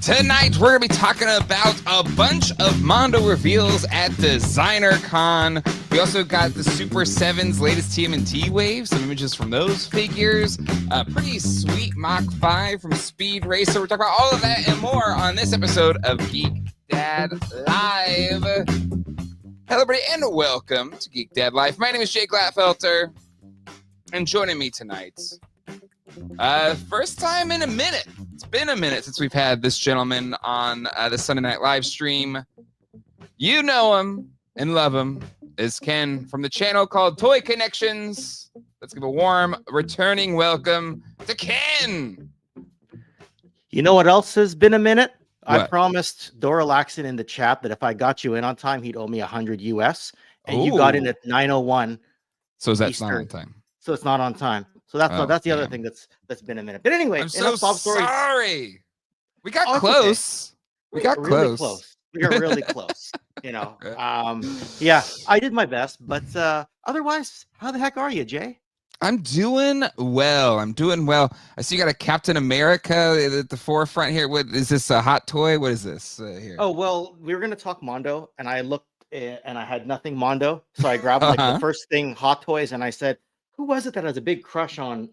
Tonight, we're going to be talking about a bunch of Mondo reveals at Designercon. We also got the Super7's latest TMNT wave, some images from those figures, a pretty sweet Mach 5 from Speed Racer. We're talking about all of that and more on this episode of Geek Dad Live. Hello, everybody, and welcome to Geek Dad Live. My name is Jay Glatfelter, and joining me tonight, first time in a minute. It's been a minute since we've had this gentleman on the Sunday Night Live stream. You know him and love him. Is Ken from the channel called Toy Kennections. Let's give a warm returning welcome to Ken. You know what else has been a minute? What? I promised Dora Laxon in the chat that if I got you in on time, he'd owe me 100 US, and Ooh. you got in at 9:01. So is that Eastern. not on time? So it's not on time. So that's the other thing that's been a minute. But anyway, I'm so sorry. We got Oh, close. okay. We got really close. We got really close. You know. Yeah, I did my best, but otherwise, how the heck are you, Jay? I'm doing well. I see you got a Captain America at the forefront here. What is this? A hot toy? What is this here? Oh well, we were gonna talk Mondo, and I looked and I had nothing Mondo, so I grabbed like the first thing, Hot Toys, and I said, who was it that has a big crush on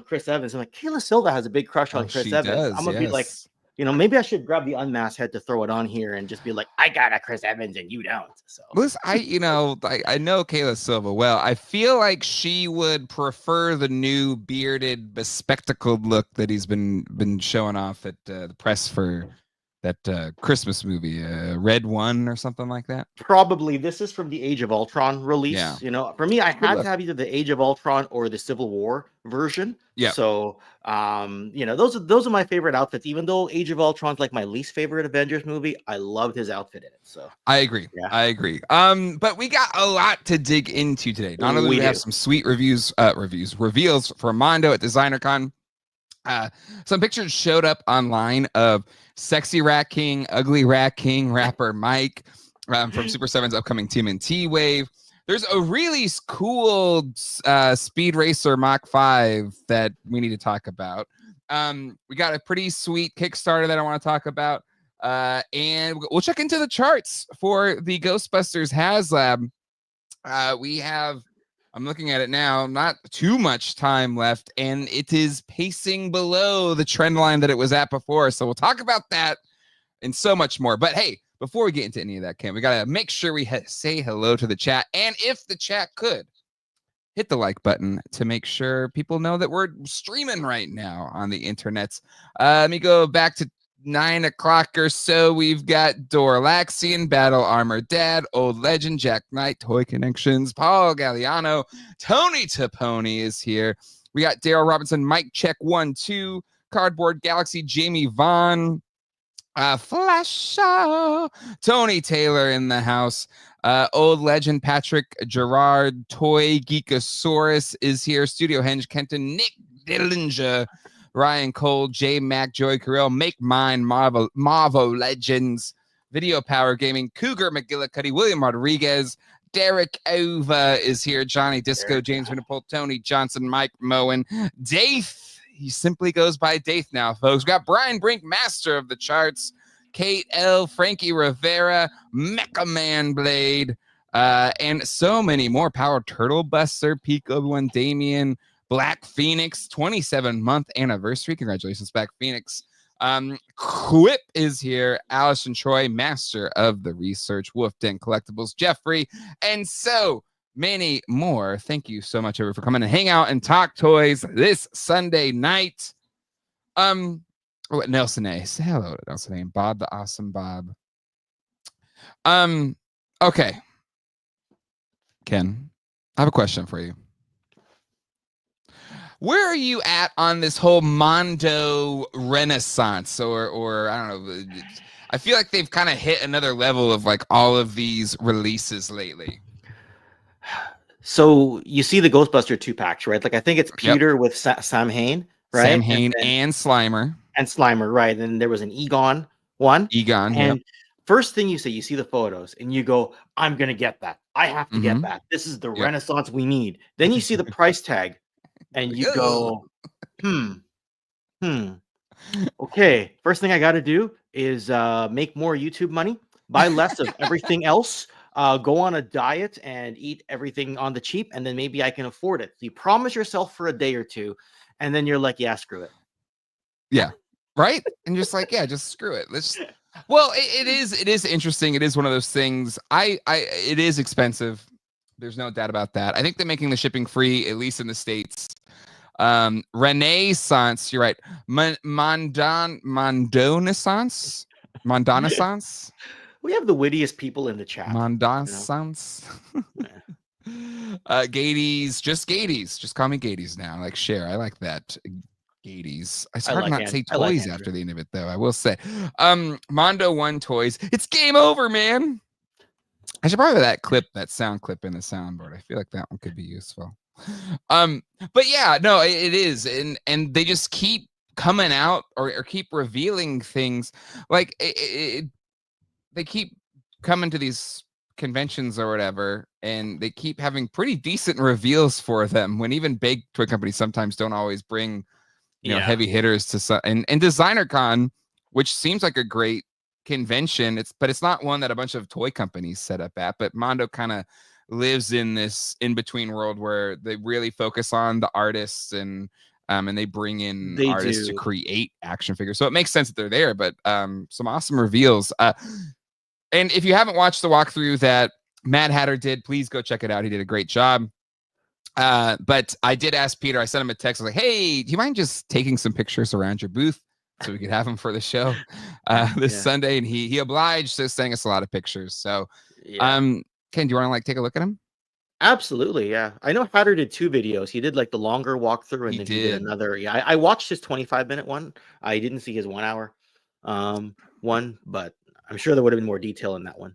Chris Evans? I'm like, Kayla Silva has a big crush on Chris Evans. I'm gonna be like, you know, maybe I should grab the unmasked head to throw it on here and just be like, I got a Chris Evans and you don't. So listen, I know Kayla Silva well. I feel like she would prefer the new bearded, bespectacled look that he's been showing off at the press for that Christmas movie, Red One or something like that. Probably this is from the Age of Ultron release. Yeah. You know, for me, I had to have either the Age of Ultron or the Civil War version. Yeah. So, you know, those are my favorite outfits. Even though Age of Ultron's like my least favorite Avengers movie, I loved his outfit in it. So I agree. Yeah. I agree. But we got a lot to dig into today. Not only do we have some sweet reveals for Mondo at Designercon. Some pictures showed up online of Sexy Rat King, Ugly Rat King, rapper Mike from Super7's upcoming TMNT wave. There's a really cool Speed Racer Mach 5 that we need to talk about. We got a pretty sweet Kickstarter that I want to talk about. And we'll check into the charts for the Ghostbusters HasLab. We have, I'm looking at it now, not too much time left, and it is pacing below the trend line that it was at before. So we'll talk about that and so much more. But hey, before we get into any of that, Ken, we got to make sure we say hello to the chat. And if the chat could, hit the like button to make sure people know that we're streaming right now on the internets. Let me go back to 9 o'clock or so. We've got Dorlaxian, Battle Armor Dad, Old Legend, Jack Knight, Toy Kennections, Paul Galliano, Tony Taponi is here. We got Daryl Robinson, Mike Check 1 2, Cardboard Galaxy, Jamie Vaughn, Flash, Tony Taylor in the house. Old Legend, Patrick Gerard, Toy Geekosaurus is here. Studio Henge, Kenton, Nick Dillinger, Ryan Cole, J Mac, Joey Carell, Make Mine, Marvo Legends, Video Power Gaming, Cougar McGillicuddy, William Rodriguez, Derek Ova is here, Johnny Disco, James Winnipole, Tony Johnson, Mike Moen, Dave. He simply goes by Dave now, folks. We got Brian Brink, master of the charts, Kate L, Frankie Rivera, Mecha Man Blade, and so many more. Power Turtle Buster, Peak Obi-Wan Damien, Black Phoenix, 27-month anniversary. Congratulations, Black Phoenix. Quip is here. Allison Troy, master of the research. Wolf Den Collectibles, Jeffrey, and so many more. Thank you so much, everyone, for coming and hang out and talk toys this Sunday night. Nelson A. Say hello to Nelson A. And Bob, the awesome Bob. Okay. Ken, I have a question for you. Where are you at on this whole Mondo renaissance? Or I don't know. I feel like they've kind of hit another level of like all of these releases lately. So you see the Ghostbuster 2-packs, right? Like I think it's Peter with Sam Hain, right? Sam Hain and Slimer. And Slimer, right? And there was an Egon one. Egon, and first thing you see the photos and you go, I'm going to get that. I have to get that. This is the renaissance we need. Then you see the price tag and you go, Okay, first thing I got to do is make more YouTube money, buy less of everything else, go on a diet and eat everything on the cheap, and then maybe I can afford it. So you promise yourself for a day or two, and then you're like, yeah, screw it. Yeah. Right. And just like, yeah, just screw it. Let's well, it is interesting. It is one of those things. It is expensive. There's no doubt about that. I think they're making the shipping free, at least in the States. Renaissance, you're right. Mondonaissance. We have the wittiest people in the chat. Mondonaissance. Gades, just Gades. Just call me Gades now. Like Cher. I like that. Gades. It's hard not to say toys after the end of it, though. I will say. Mondo 1 toys. It's game over, man. I should probably have that sound clip in the soundboard. I feel like that one could be useful. But yeah, no, it is, and they just keep coming out or keep revealing things. Like they keep coming to these conventions or whatever, and they keep having pretty decent reveals for them. When even big toy companies sometimes don't always bring, heavy hitters to and DesignerCon, which seems like a great convention. But it's not one that a bunch of toy companies set up at. But Mondo kind of lives in this in-between world where they really focus on the artists and they bring in artists to create action figures. So it makes sense that they're there, but some awesome reveals. And if you haven't watched the walkthrough that Mad Hatter did, please go check it out. He did a great job. But I did ask Peter, I sent him a text. I was like, hey, do you mind just taking some pictures around your booth so we could have them for the show this Sunday? And he obliged, so sending us a lot of pictures. So Ken, do you want to like take a look at him? Absolutely, yeah. I know Hatter did 2 videos. He did like the longer walkthrough, and then he did another. Yeah, I watched his 25-minute one. I didn't see his 1 hour one, but I'm sure there would have been more detail in that one.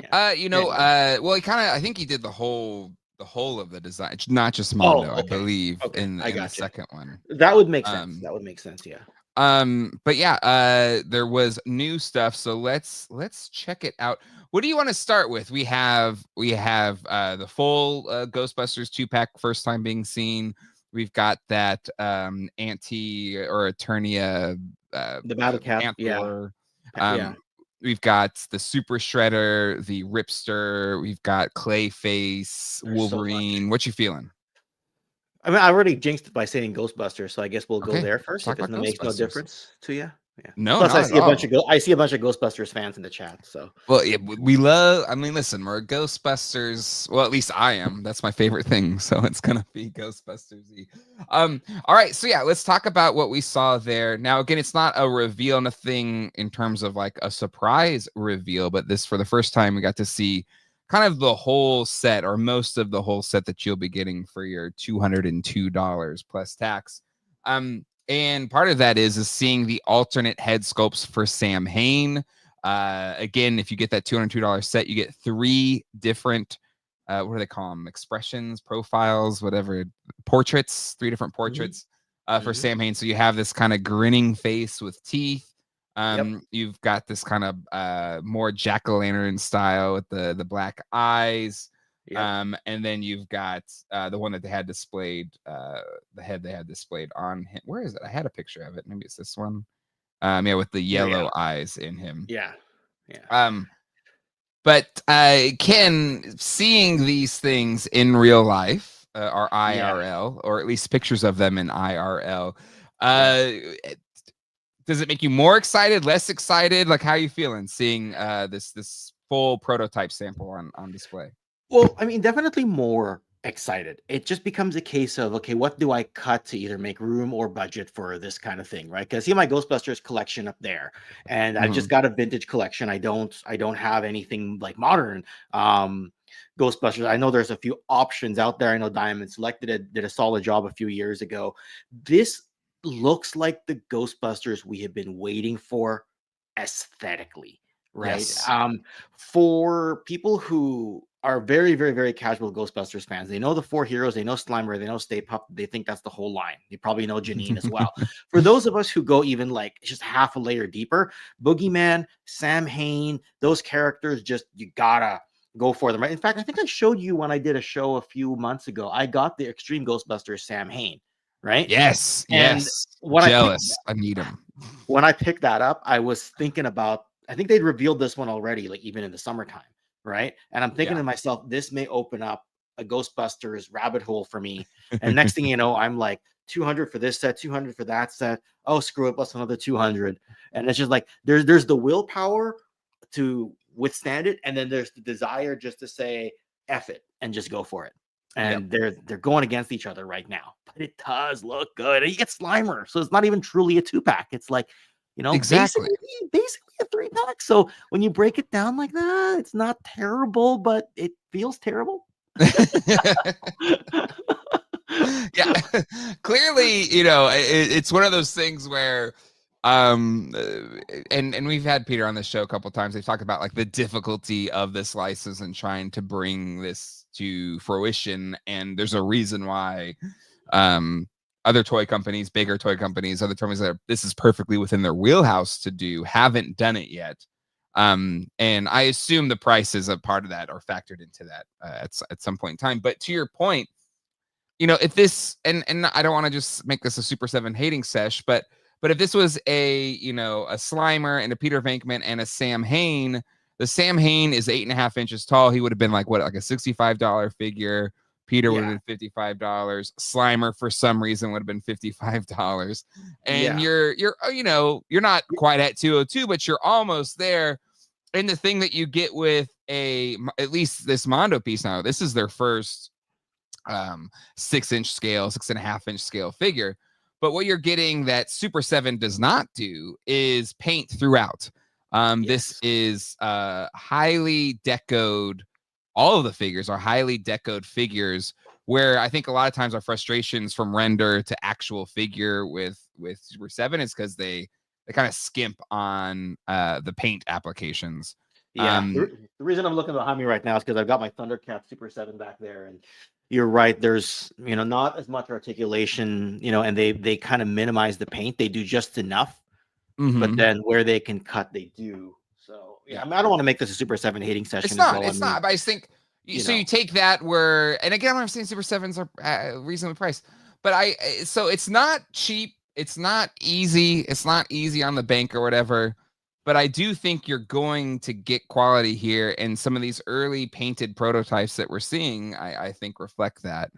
Yeah. Well, he kind of, I think he did the whole of the design. It's not just Mondo, I believe, in the second one. That would make sense. That would make sense, yeah. But yeah, there was new stuff, so let's check it out. What do you want to start with? We have the full Ghostbusters 2-pack, first time being seen. We've got that Anti or Eternia the Battlecat, yeah. We've got the Super Shredder, the Ripster. We've got Clayface, Wolverine. So what you feeling? I mean, I already jinxed it by saying Ghostbusters, so I guess we'll go there first. If it makes no difference to you. Yeah. No, plus I see a bunch of Ghostbusters fans in the chat. So well, yeah, we love. I mean, listen, we're Ghostbusters. Well, at least I am. That's my favorite thing. So it's gonna be Ghostbusters Z. All right. So yeah, let's talk about what we saw there. Now, again, it's not a reveal, nothing in terms of like a surprise reveal, but this for the first time we got to see kind of the whole set or most of the whole set that you'll be getting for your $202 plus tax. And part of that is seeing the alternate head sculpts for Sam Hain. Again, if you get that $202 set, you get 3 different, what do they call them? Expressions, profiles, whatever, portraits, 3 different portraits for Sam Hain. So you have this kind of grinning face with teeth. You've got this kind of more jack-o'-lantern style with the black eyes. And then you've got the one that they had displayed, the head they had displayed on him. Where is it? I had a picture of it. Maybe it's this one. With the yellow eyes in him. But Ken, seeing these things in real life, or IRL, or at least pictures of them in IRL, does it make you more excited, less excited? Like, how are you feeling seeing this full prototype sample on display? Well, I mean, definitely more excited. It just becomes a case of, okay, what do I cut to either make room or budget for this kind of thing, right? Because I see my Ghostbusters collection up there, and I've just got a vintage collection. I don't have anything like modern Ghostbusters. I know there's a few options out there. I know Diamond Selected did a solid job a few years ago. This looks like the Ghostbusters we have been waiting for aesthetically, right? Yes. For people who are very, very, very casual Ghostbusters fans, they know the 4 heroes, they know Slimer, they know Stay Puft, they think that's the whole line. They probably know Janine as well. For those of us who go even like just half a layer deeper, Boogeyman, Sam Hain, those characters, just you gotta go for them, right? In fact, I think I showed you when I did a show a few months ago, I got the Extreme Ghostbusters Sam Hain, right? Yes, And yes. when Jealous. I need them. when I picked that up, I was thinking about, I think they'd revealed this one already, like even in the summertime, right? And I'm thinking to myself, this may open up a Ghostbusters rabbit hole for me. And next thing you know, I'm like 200 for this set, 200 for that set. Oh, screw it, plus another 200. And it's just like there's the willpower to withstand it, and then there's the desire just to say F it and just go for it. And they're going against each other right now, but it does look good. And you get Slimer, so it's not even truly a 2-pack. It's like, Exactly. basically a 3-pack. So when you break it down like that, it's not terrible, but it feels terrible. Yeah, clearly, it's one of those things where and we've had Peter on the show a couple times. They've talked about like the difficulty of this license and trying to bring this to fruition, and there's a reason why other toy companies, bigger toy companies, other companies that this is perfectly within their wheelhouse to do, haven't done it yet. And I assume the prices a part of that are factored into that at some point in time. But to your point, if this, and I don't want to just make this a Super 7 hating sesh, but if this was a Slimer and a Peter Venkman and a Sam Hain, the Sam Hain is 8.5 inches tall. He would have been like a $65 figure. Peter would have been $55. Slimer, for some reason, would have been $55. And you're not quite at 202, but you're almost there. And the thing that you get with at least this Mondo piece now, this is their first 6-inch scale, 6.5-inch scale figure. But what you're getting that Super 7 does not do is paint throughout. This is highly decoed. All of the figures are highly decoed figures, where I think a lot of times our frustrations from render to actual figure with Super 7 is because they kind of skimp on the paint applications. The reason I'm looking behind me right now is because I've got my Thundercat Super 7 back there, and you're right. There's not as much articulation, and they kind of minimize the paint. They do just enough, but then where they can cut, they do. So I mean, I don't want to make this a Super 7 hating session. It's not. But I just think so. You take that and again, I'm saying Super 7s are reasonably priced, but so it's not cheap. It's not easy. It's not easy on the bank or whatever. But I do think you're going to get quality here, and some of these early painted prototypes that we're seeing, I think, reflect that.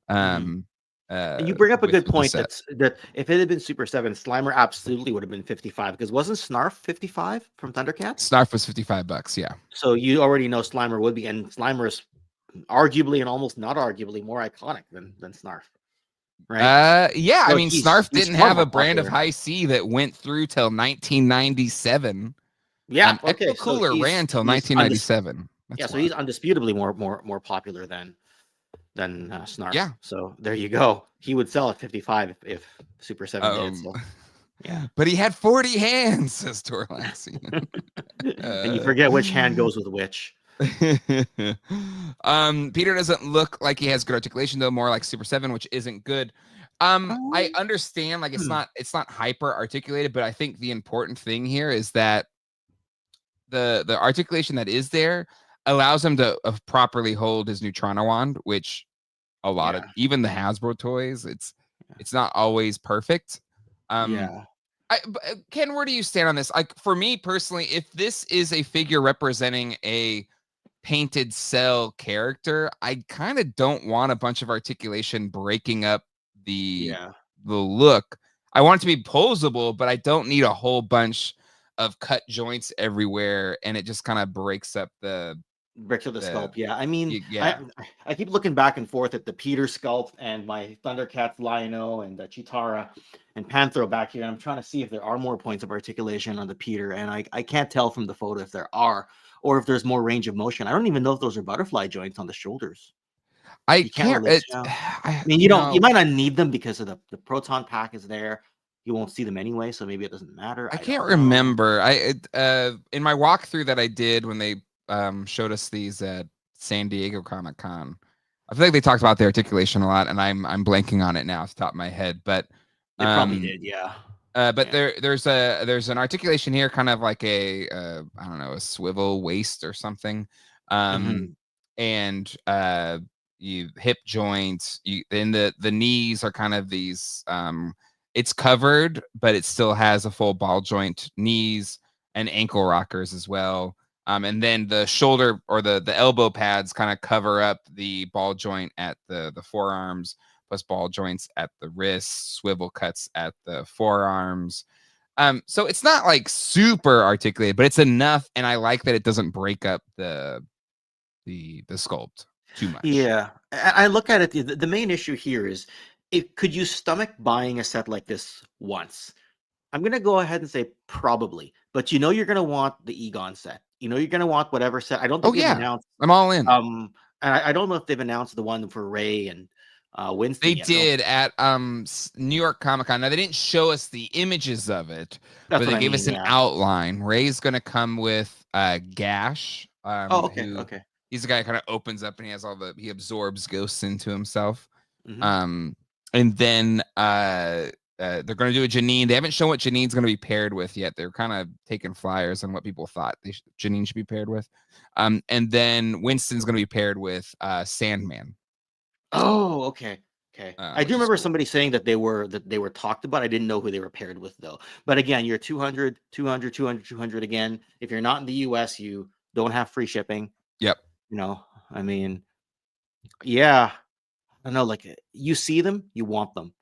You bring up a good point that if it had been Super 7, Slimer absolutely would have been 55, because wasn't Snarf 55 from Thundercats? Snarf was $55, yeah. So you already know Slimer would be, and Slimer is arguably and almost not arguably more iconic than Snarf. Right? So I mean, Snarf didn't have a brand of high C that went through till 1997. Yeah, okay. Cooler ran till 1997. So he's undisputably more popular than Snarf. Yeah. So there you go. He would sell at 55 if Super 7 did. So. Yeah. But he had 40 hands, says Torlaxi. And you forget which hand goes with which. Peter doesn't look like he has good articulation, though, more like Super 7, which isn't good. I understand, like, it's not hyper articulated, but I think the important thing here is that the articulation that is there allows him to properly hold his Neutrino wand, which a lot of even the Hasbro toys, it's not always perfect. Ken, where do you stand on this? Like, for me personally, if this is a figure representing a painted cell character, I kind of don't want a bunch of articulation breaking up the look. I want it to be posable, but I don't need a whole bunch of cut joints everywhere, and it just kind of breaks up the sculpt. I mean, I keep looking back and forth at the Peter sculpt and my Thundercats Lion-O and the Chitara and Panthro back here. I'm trying to see if there are more points of articulation on the Peter, and I can't tell from the photo if there are, or if there's more range of motion. I don't even know if those are butterfly joints on the shoulders. I can't really tell. I mean, you might not need them because of the proton pack is there. You won't see them anyway, so maybe it doesn't matter. I can't remember. In my walkthrough that I did when they showed us these at San Diego Comic-Con, I feel like they talked about the articulation a lot, and I'm blanking on it now off the top of my head, but they probably did, but there's an articulation here, kind of like a I don't know, a swivel waist or something, and hip joints. Then the knees are kind of these. It's covered, but it still has a full ball joint knees and ankle rockers as well. And then the shoulder or the elbow pads kind of cover up the ball joint at the forearms, plus ball joints at the wrists, swivel cuts at the forearms. So it's not like super articulated, but it's enough, and I like that it doesn't break up the sculpt too much. Yeah, I look at it. The main issue here is, could you stomach buying a set like this once? I'm gonna go ahead and say probably, but you're gonna want the Egon set. You're gonna want whatever set. I don't think they've announced. I'm all in. And I don't know if they've announced the one for Ray and Winston. They did at New York Comic Con. Now they didn't show us the images of it, but they gave us an outline. Ray's gonna come with Gash. Okay. He's the guy who kind of opens up and he absorbs ghosts into himself. And then they're going to do a Janine. They haven't shown what Janine's going to be paired with yet. They're kind of taking flyers on what people thought Janine should be paired with. And then Winston's going to be paired with Sandman. Oh, okay. I do remember somebody saying that they were talked about. I didn't know who they were paired with though. But again, you're 200 again. If you're not in the US, you don't have free shipping. Yep. I mean, yeah, I know, like, you see them, you want them.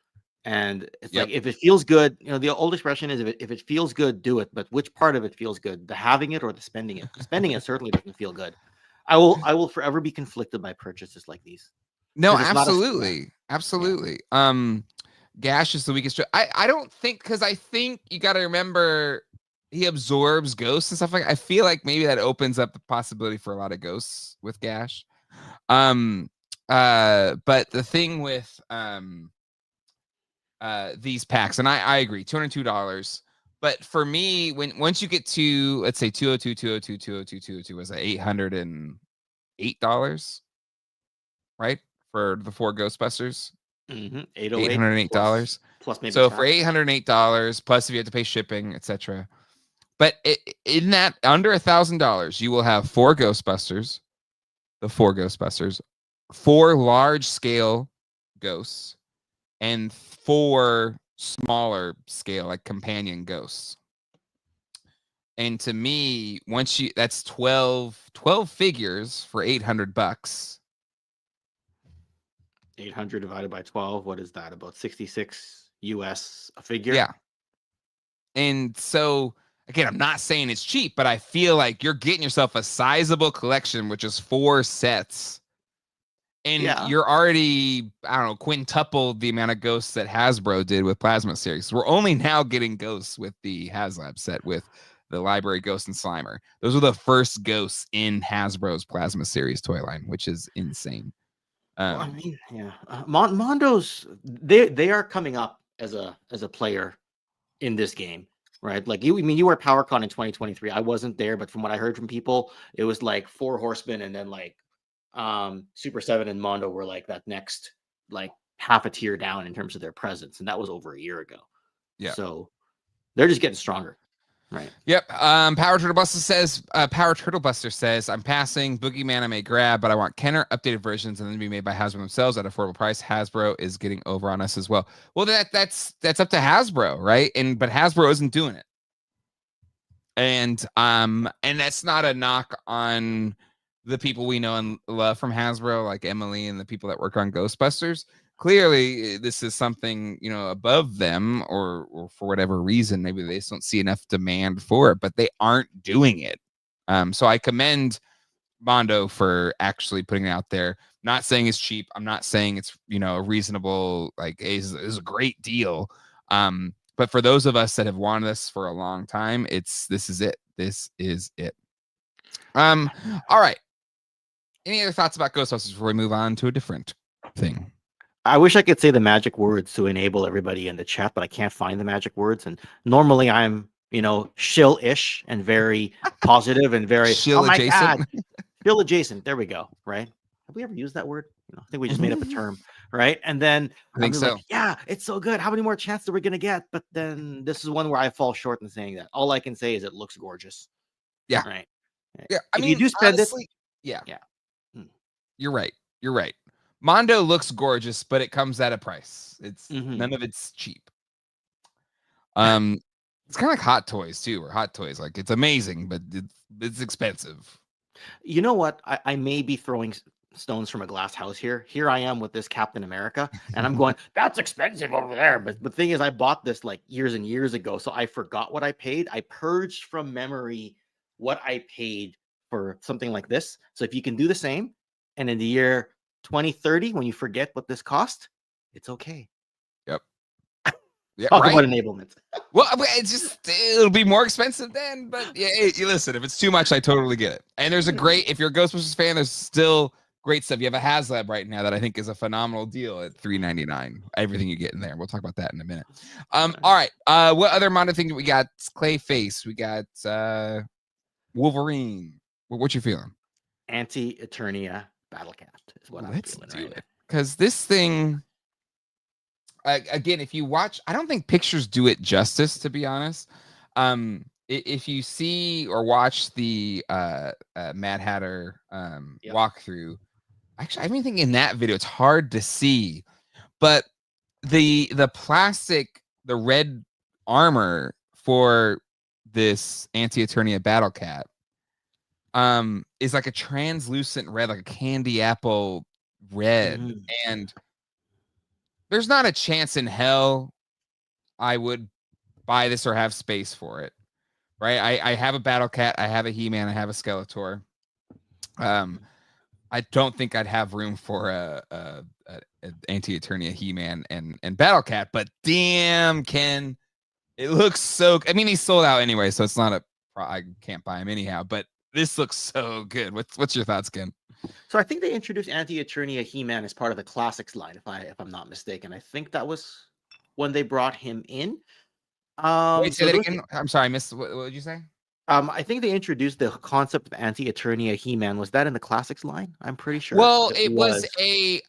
And it's like, if it feels good, the old expression is, if it feels good, do it. But which part of it feels good? The having it or the spending it? Spending it certainly doesn't feel good. I will forever be conflicted by purchases like these. No, absolutely. Gash is the weakest. I don't think, because I think you got to remember he absorbs ghosts and stuff like that. I feel like maybe that opens up the possibility for a lot of ghosts with Gash. But the thing with these packs, and I agree, $202. But for me, once you get to, let's say 202 was $808, right? For the 4 Ghostbusters. $808 plus maybe so for $808 plus if you have to pay shipping, etc. But in that under $1,000, you will have 4 Ghostbusters, the 4 Ghostbusters, 4 large scale ghosts, and 4 smaller scale like companion ghosts. And to me, that's 12 figures for $800. 800 divided by 12, what is that? About 66 US a figure? Yeah. And so again, I'm not saying it's cheap, but I feel like you're getting yourself a sizable collection, which is 4 sets. And you're already, I don't know, quintupled the amount of ghosts that Hasbro did with Plasma Series. We're only now getting ghosts with the HasLab set with the Library Ghost and Slimer. Those were the first ghosts in Hasbro's Plasma Series toy line, which is insane. I mean, Mondo's they are coming up as a player in this game, right? Like you were at PowerCon in 2023. I wasn't there, but from what I heard from people, it was like 4 Horsemen, and then like Super7 and Mondo were like that next, like half a tier down in terms of their presence, and that was over a year ago. Yeah, so they're just getting stronger. Right. Yep. Power Turtle Buster says, I'm passing Boogeyman I may grab, but I want Kenner updated versions and then be made by Hasbro themselves at affordable price. Hasbro is getting over on us as well. Well, that's up to Hasbro, right? But Hasbro isn't doing it. And that's not a knock on the people we know and love from Hasbro, like Emily and the people that work on Ghostbusters. Clearly this is something, above them, or for whatever reason, maybe they just don't see enough demand for it, but they aren't doing it. So I commend Mondo for actually putting it out there. Not saying it's cheap. I'm not saying it's, a reasonable, like, is a great deal. But for those of us that have wanted this for a long time, this is it. This is it. All right. Any other thoughts about Ghostbusters before we move on to a different thing? I wish I could say the magic words to enable everybody in the chat, but I can't find the magic words. And normally I'm, shill-ish and very positive and very shill adjacent. Shill adjacent. There we go. Right? Have we ever used that word? I think we just made up a term, right? And then I think so. Like, yeah, it's so good. How many more chances are we gonna get? But then this is one where I fall short in saying that. All I can say is it looks gorgeous. Yeah. Right. Yeah. I mean, you do spend honestly, it. Yeah. You're right. Mondo looks gorgeous, but it comes at a price. It's none of it's cheap. It's kind of like Hot Toys too, or Hot Toys. Like it's amazing, but it's expensive. You know what? I may be throwing stones from a glass house here. Here I am with this Captain America, and I'm going, that's expensive over there. But the thing is, I bought this like years and years ago, so I forgot what I paid. I purged from memory what I paid for something like this. So if you can do the same, and in the year 2030, when you forget what this cost, it's okay. Yep. Yeah, Talk about enablement. Well, it'll be more expensive then, but yeah, you listen, if it's too much, I totally get it. And there's if you're a Ghostbusters fan, there's still great stuff. You have a HasLab right now that I think is a phenomenal deal at $3.99. Everything you get in there. We'll talk about that in a minute. All right. What other Mondo thing we got? Clayface. We got Wolverine. What you feeling? Anti-Eternia Battlecat is what I'm feeling right now. Because this thing, again, if you watch, I don't think pictures do it justice, to be honest. If you see or watch the Mad Hatter walkthrough, actually, I mean, think in that video, it's hard to see, but the plastic, the red armor for this Anti-Eternia Battlecat is like a translucent red, like a candy apple red, and there's not a chance in hell I would buy this or have space for it, right? I have a Battlecat, I have a He-Man, I have a Skeletor. I don't think I'd have room for a Anti-Eternia He-Man and Battlecat, but damn, Ken, it looks so. I mean, he's sold out anyway, so it's not I can't buy him anyhow. But this looks so good. What's your thoughts, Ken? So I think they introduced Anti-Eternia He-Man as part of the Classics line, if I'm not mistaken. I think that was when they brought him in. Wait, say that again. I'm sorry, I missed. What did you say? I think they introduced the concept of Anti-Eternia He-Man. Was that in the Classics line? I'm pretty sure. Well, it was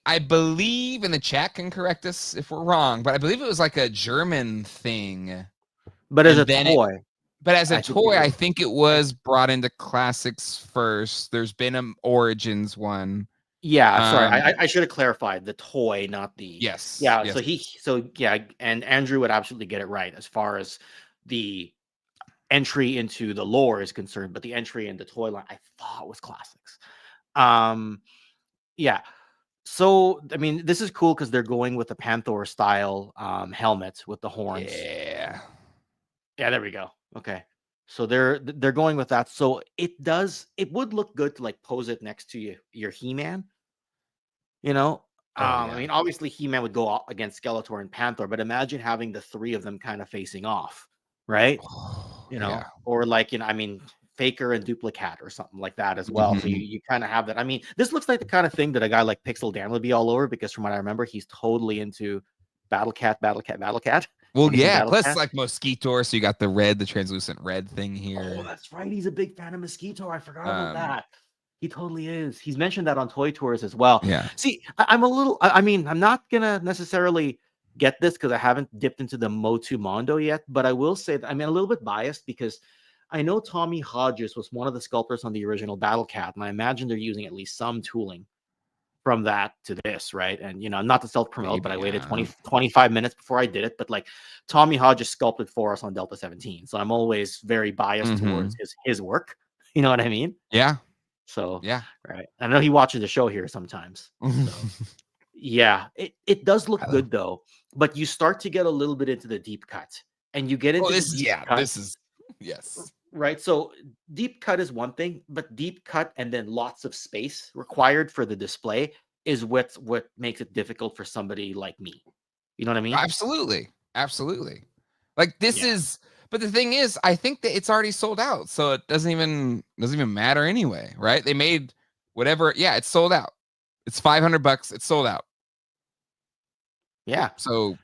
I believe, in the chat can correct us if we're wrong, but I believe it was like a German thing. But as a toy. I think it was brought into Classics first. There's been an Origins one. Yeah, sorry. I should have clarified the toy, not the. Yes. Yeah. Yes. And Andrew would absolutely get it right as far as the entry into the lore is concerned, but the entry in the toy line I thought was Classics. Yeah. So I mean, this is cool because they're going with the Panther style helmet with the horns. Yeah. Yeah, there we go. Okay. So they're going with that. So it would look good to like pose it next to your He-Man. You know? I mean, obviously He-Man would go against Skeletor and Panther, but imagine having the three of them kind of facing off, right? You know, or like, I mean, Faker and Duplicat or something like that as well. So you kind of have that. I mean, this looks like the kind of thing that a guy like Pixel Dan would be all over, because from what I remember, he's totally into Battlecat. Well, yeah, plus like Mosquitor, so you got the translucent red thing here. Oh, that's right. He's a big fan of Mosquitor. I forgot about that. He totally is. He's mentioned that on Toy Tours as well. Yeah. See, I'm a little, I mean, I'm not going to necessarily get this because I haven't dipped into the Motu Mondo yet, but I will say that I'm a little bit biased because I know Tommy Hodges was one of the sculptors on the original Battlecat, and I imagine they're using at least some tooling from that to this, right? And, you know, not to self-promote, but I waited 25 minutes before I did it. But like Tommy Hodges sculpted for us on Delta 17. So I'm always very biased towards his work. You know what I mean? Yeah. So, yeah. Right. I know he watches the show here sometimes. So. Yeah, it does look good though, but you start to get a little bit into the deep cut, and you get into yes. Right. So deep cut is one thing, but deep cut and then lots of space required for the display is what makes it difficult for somebody like me. You know what I mean? Absolutely. Like this is, but the thing is, I think that it's already sold out, so it doesn't even matter anyway, right? They made whatever. Yeah, it's sold out. It's $500. It's sold out. Yeah. So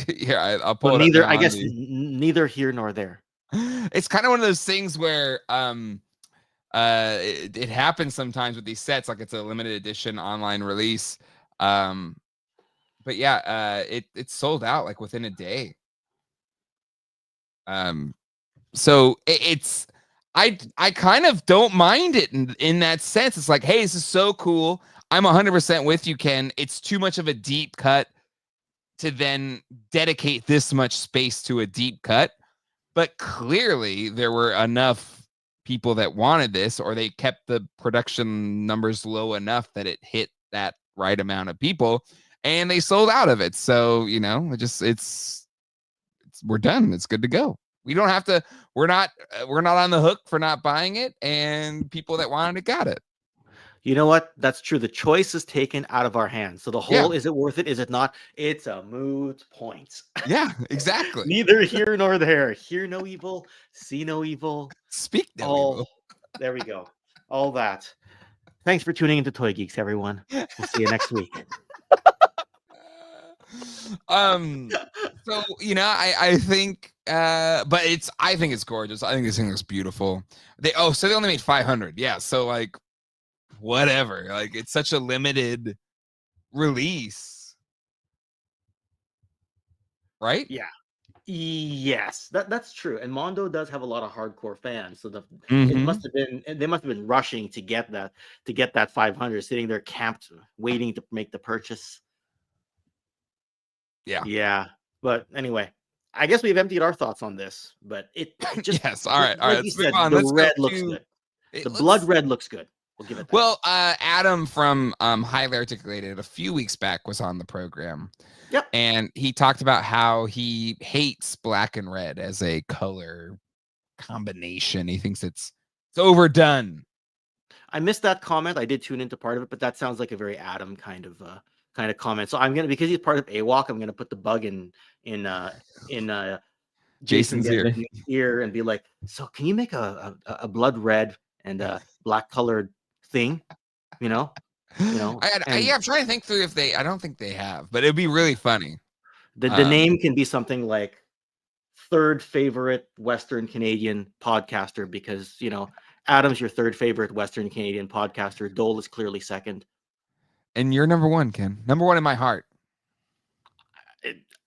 yeah, I'll pull it neither. Up I guess neither here nor there. It's kind of one of those things where it happens sometimes with these sets, like it's a limited edition online release. But yeah, it's sold out like within a day. So it's I kind of don't mind it in that sense. It's like, hey, this is so cool. I'm 100% with you, Ken. It's too much of a deep cut to then dedicate this much space to a deep cut. But clearly there were enough people that wanted this, or they kept the production numbers low enough that it hit that right amount of people and they sold out of it. So, you know, it's we're done. It's good to go. We don't have to, we're not on the hook for not buying it, and people that wanted it got it. You know what? That's true. The choice is taken out of our hands. So the whole, is it worth it? Is it not? It's a moot point. Yeah, exactly. Neither here nor there. Hear no evil, see no evil. Speak no evil. There we go. All that. Thanks for tuning into Toy Geeks, everyone. We'll see you next week. So, you know, I think but I think it's gorgeous. I think this thing looks beautiful. So they only made 500. Yeah, so like whatever. Like, it's such a limited release, right? Yeah. Yes, that's true. And Mondo does have a lot of hardcore fans, so it must have been, they must have been rushing to get that 500, sitting there camped waiting to make the purchase. Yeah. But anyway, I guess we've emptied our thoughts on this, but it just yes. All right. Like you said, the red looks good. The blood red looks good. We'll give it that. Well, Adam from Highly Articulated a few weeks back was on the program. Yep. And he talked about how he hates black and red as a color combination. He thinks it's overdone. I missed that comment. I did tune into part of it, but that sounds like a very Adam kind of comment. So I'm gonna, because he's part of AWOC, I'm gonna put the bug in Jason's ear and be like, so can you make a blood red and a black colored thing? You know. I'm trying to think through if I don't think they have, but it'd be really funny. The name can be something like third favorite Western Canadian podcaster, because, you know, Adam's your third favorite Western Canadian podcaster. Dole is clearly second. And you're number one, Ken. Number one in my heart.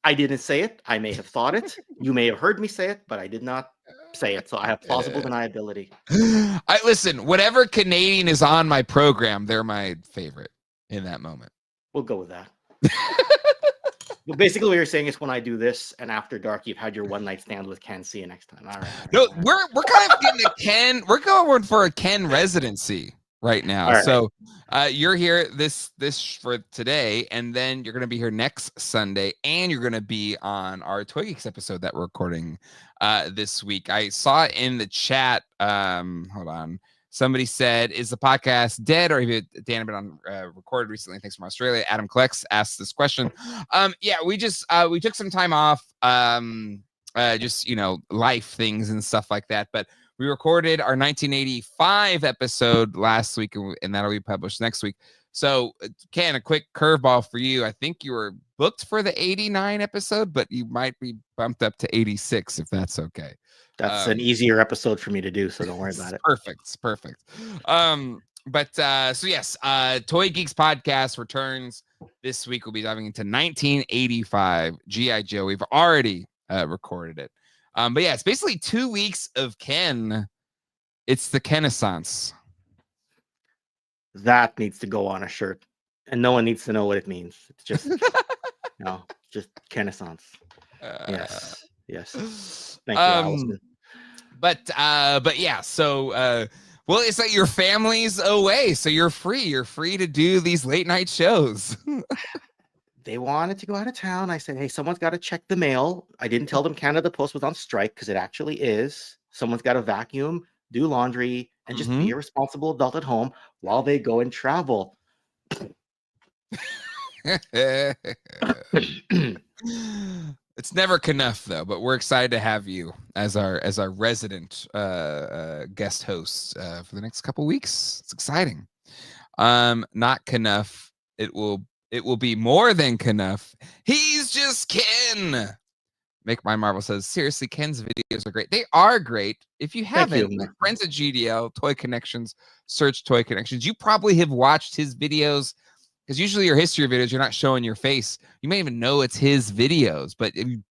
I didn't say it. I may have thought it. You may have heard me say it, but I did not say it. So I have plausible deniability. Listen, whatever Canadian is on my program, they're my favorite in that moment. We'll go with that. But basically what you're saying is, when I do this and after dark, you've had your one night stand with Ken. See you next time. All right. No, we're kind of getting a Ken. We're going for a Ken residency right now. Right. So you're here this for today, and then you're going to be here next Sunday, and you're going to be on our Toy Geeks episode that we're recording this week. I saw it in the chat. Hold on. Somebody said, is the podcast dead, or have you, Dan, been on recorded recently? Thanks from Australia. Adam Klex asked this question. Yeah, we took some time off, just, you know, life things and stuff like that. But we recorded our 1985 episode last week, and that'll be published next week. So, Ken, a quick curveball for you. I think you were booked for the 89 episode, but you might be bumped up to 86 if that's okay. That's an easier episode for me to do, so don't worry about it. Perfect. So yes, Toy Geeks podcast returns this week. We'll be diving into 1985 G.I. Joe. We've already recorded it. But yeah, it's basically 2 weeks of Ken. It's the Kennections. That needs to go on a shirt, and no one needs to know what it means. It's just, just Kennections. Yes. Thank you, Allison. But yeah, so well, it's like your family's away, so you're free to do these late night shows. They wanted to go out of town. I said, hey, someone's got to check the mail. I didn't tell them Canada Post was on strike, because it actually is. Someone's got to vacuum, do laundry, and just be a responsible adult at home while they go and travel. It's never enough, though, but we're excited to have you as our resident guest host for the next couple weeks. It's exciting. Not enough. It will be more than enough. He's just Ken. Make My Marvel says, seriously, Ken's videos are great. They are great. If you haven't, friends at GDL, Toy Kennections, search Toy Kennections. You probably have watched his videos, because usually your history videos, you're not showing your face. You may even know it's his videos, but if you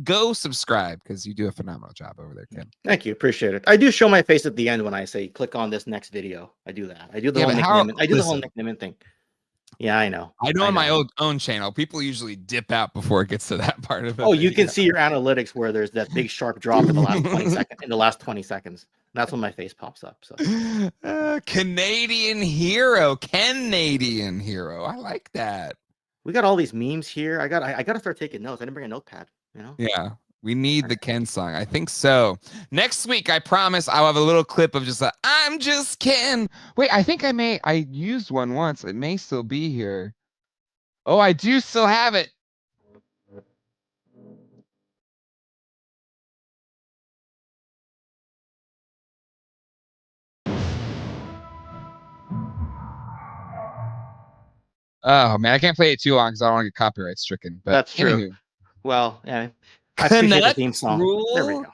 go subscribe, because you do a phenomenal job over there, Ken. Thank you. Appreciate it. I do show my face at the end when I say, click on this next video. I do that. I do the whole Nick Nimmin thing. Yeah, I know. I know on my own channel, people usually dip out before it gets to that part of the video. You can video. see your analytics where there's that big sharp drop in the last 20 seconds. That's when my face pops up. So Canadian hero. I like that. We got all these memes here. I got to start taking notes. I didn't bring a notepad, you know? Yeah. We need the Ken song. I think so. Next week, I promise I'll have a little clip of just I'm just Ken. Wait, I think I used one once. It may still be here. Oh, I do still have it. Oh man, I can't play it too long because I don't want to get copyright stricken. But that's true. Anywho. Well, yeah, I appreciate the theme song. Rule? There we go.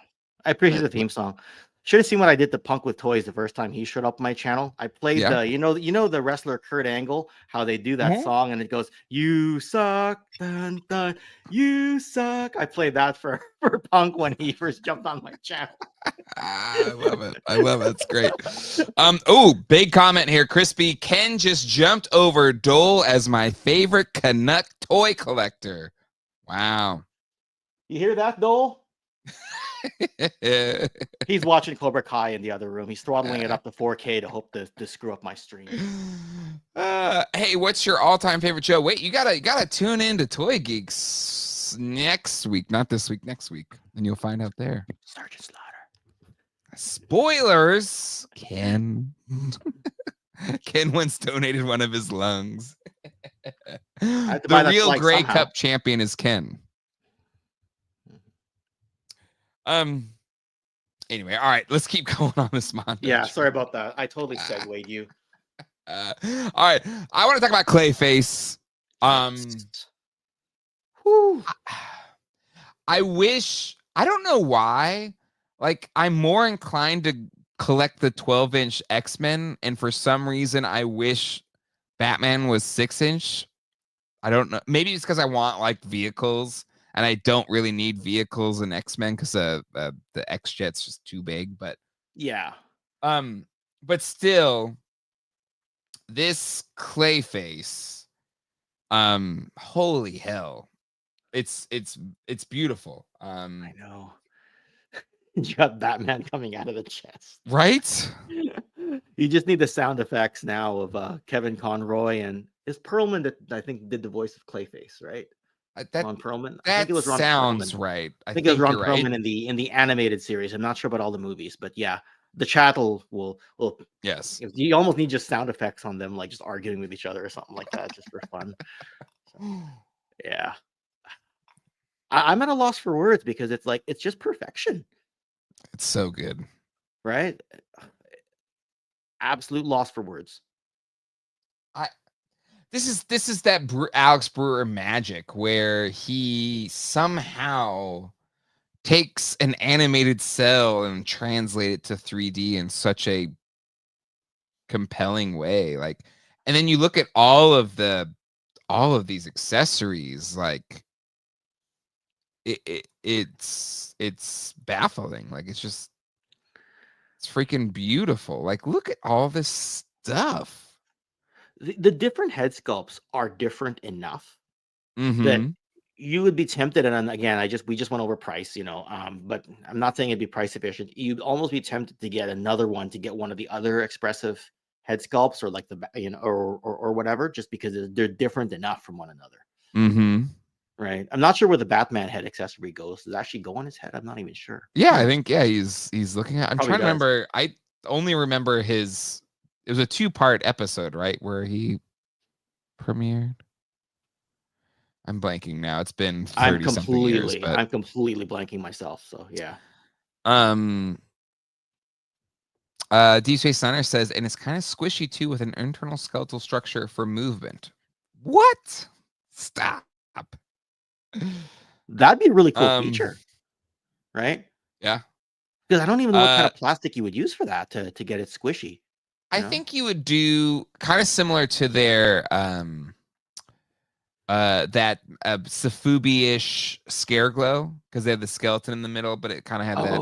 I appreciate the theme song. Should have seen what I did to Punk with Toys the first time he showed up on my channel. I played the, you know the wrestler Kurt Angle, how they do that song and it goes, "You suck, dun dun, you suck." I played that for Punk when he first jumped on my channel. I love it. I love it. It's great. Oh, big comment here. Crispy Ken just jumped over Dole as my favorite Canuck toy collector. Wow. You hear that, Dole? He's watching Cobra Kai in the other room. He's throttling it up to 4K to hope to screw up my stream. Hey, what's your all-time favorite show? Wait, you gotta tune in to Toy Geeks next week, not this week, next week, and you'll find out there. Sergeant Slaughter. Spoilers. Ken once donated one of his lungs. The real Grey Cup champion is Ken. Anyway, all right, let's keep going on this Mondo. Yeah, sorry about that. I totally segued you. All right, I want to talk about Clayface. I don't know why. Like, I'm more inclined to collect the 12-inch X-Men, and for some reason, I wish Batman was 6-inch. I don't know. Maybe it's because I want like vehicles. And I don't really need vehicles in X-Men because the X-Jet's just too big. But yeah. But still, this Clayface, holy hell. It's beautiful. I know. You got Batman coming out of the chest. Right? You just need the sound effects now of Kevin Conroy, and is Perlman that I think did the voice of Clayface, right? Ron Perlman. I think it was Ron sounds Perlman. Right. I think it was Ron Perlman in the animated series. I'm not sure about all the movies, but yeah, the chat will yes. You almost need just sound effects on them, like just arguing with each other or something like that, just for fun. So, yeah, I'm at a loss for words because it's just perfection. It's so good, right? Absolute loss for words. This is that Alex Brewer magic where he somehow takes an animated cell and translates it to 3D in such a compelling way. Like, and then you look at all of these accessories, like it's baffling. Like it's freaking beautiful. Like, look at all this stuff. The different head sculpts are different enough that you would be tempted, and again, we just went over price, but I'm not saying it'd be price efficient. You'd almost be tempted to get another one, to get one of the other expressive head sculpts, or like or whatever, just because they're different enough from one another. Right. I'm not sure where the Batman head accessory goes. Does it actually go on his head? I'm not even sure. Yeah, I think he's looking at. I'm trying to remember. I only remember it was a 2-part episode, right, where he premiered. I'm blanking now. It's been 30 something years. But I'm completely blanking myself. So yeah. D Space Center says, and it's kind of squishy too, with an internal skeletal structure for movement. What? Stop. That'd be a really cool feature, right? Yeah. Because I don't even know what kind of plastic you would use for that to get it squishy. I think you would do kind of similar to their that Safubi-ish Scareglow, because they have the skeleton in the middle, but it kind of had that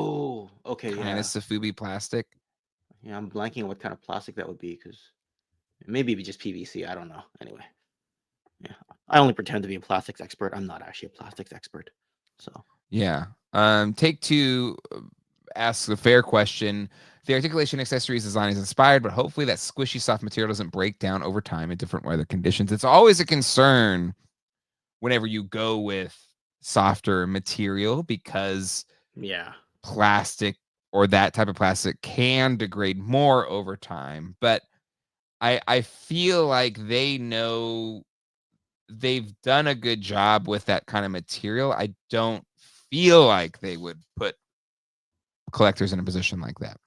kind of Safubi plastic. Yeah, I'm blanking on what kind of plastic that would be, because maybe it'd be just PVC. I don't know. Anyway. Yeah. I only pretend to be a plastics expert. I'm not actually a plastics expert. So yeah. Take Two asks a fair question. The articulation accessories design is inspired, but hopefully that squishy soft material doesn't break down over time in different weather conditions. It's always a concern whenever you go with softer material because plastic or that type of plastic can degrade more over time. But I feel like they know they've done a good job with that kind of material. I don't feel like they would put collectors in a position like that.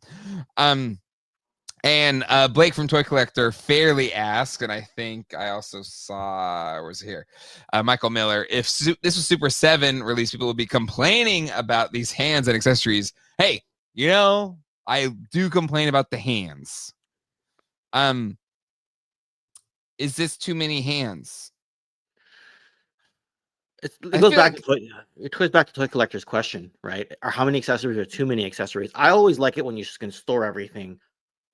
And Blake from Toy Collector fairly asked, and I think I also saw, where's it here? Michael Miller, if this was Super 7 release, people would be complaining about these hands and accessories. Hey, you know, I do complain about the hands. Is this too many hands? It goes back to Toy Collector's question, right? Or how many accessories are too many accessories? I always like it when you can store everything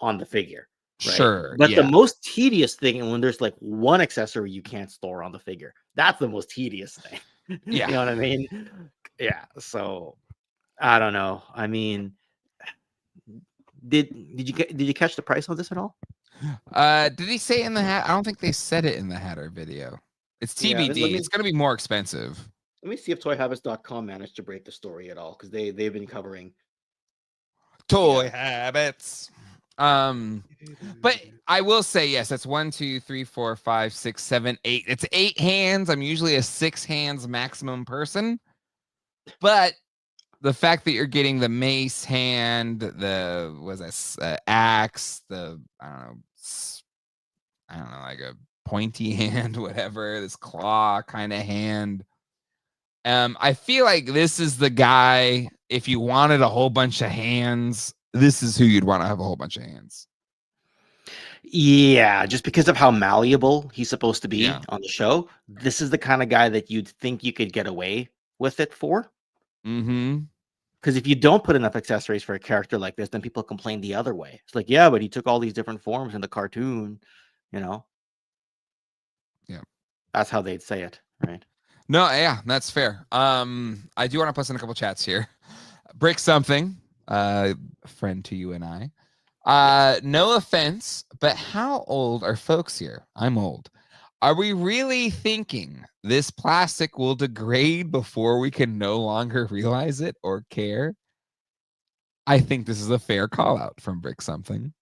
on the figure. Right? Sure. But the most tedious thing when there's like one accessory you can't store on the figure. That's the most tedious thing. Yeah. You know what I mean? Yeah. So I don't know. I mean, did you catch the price on this at all? Did he say in the hat? I don't think they said it in the Hatter video. It's TBD. Yeah, it's going to be more expensive. Let me see if ToyHabits.com managed to break the story at all, because they've been covering Toy Habits. But I will say, yes, that's 1, 2, 3, 4, 5, 6, 7, 8. It's 8 hands. I'm usually a 6 hands maximum person. But the fact that you're getting the mace hand, the axe, the I don't know, like a pointy hand, whatever, this claw kind of hand. I feel like this is the guy, if you wanted a whole bunch of hands, this is who you'd want to have a whole bunch of hands. Yeah, just because of how malleable he's supposed to be on the show. This is the kind of guy that you'd think you could get away with it for. Mm-hmm. Because if you don't put enough accessories for a character like this, then people complain the other way. It's like, yeah, but he took all these different forms in the cartoon, you know? Yeah. That's how they'd say it, right? No, yeah, that's fair. I do want to post in a couple chats here. Brick something, friend to you and I. No offense, but how old are folks here? I'm old. Are we really thinking this plastic will degrade before we can no longer realize it or care? I think this is a fair call out from Brick Something.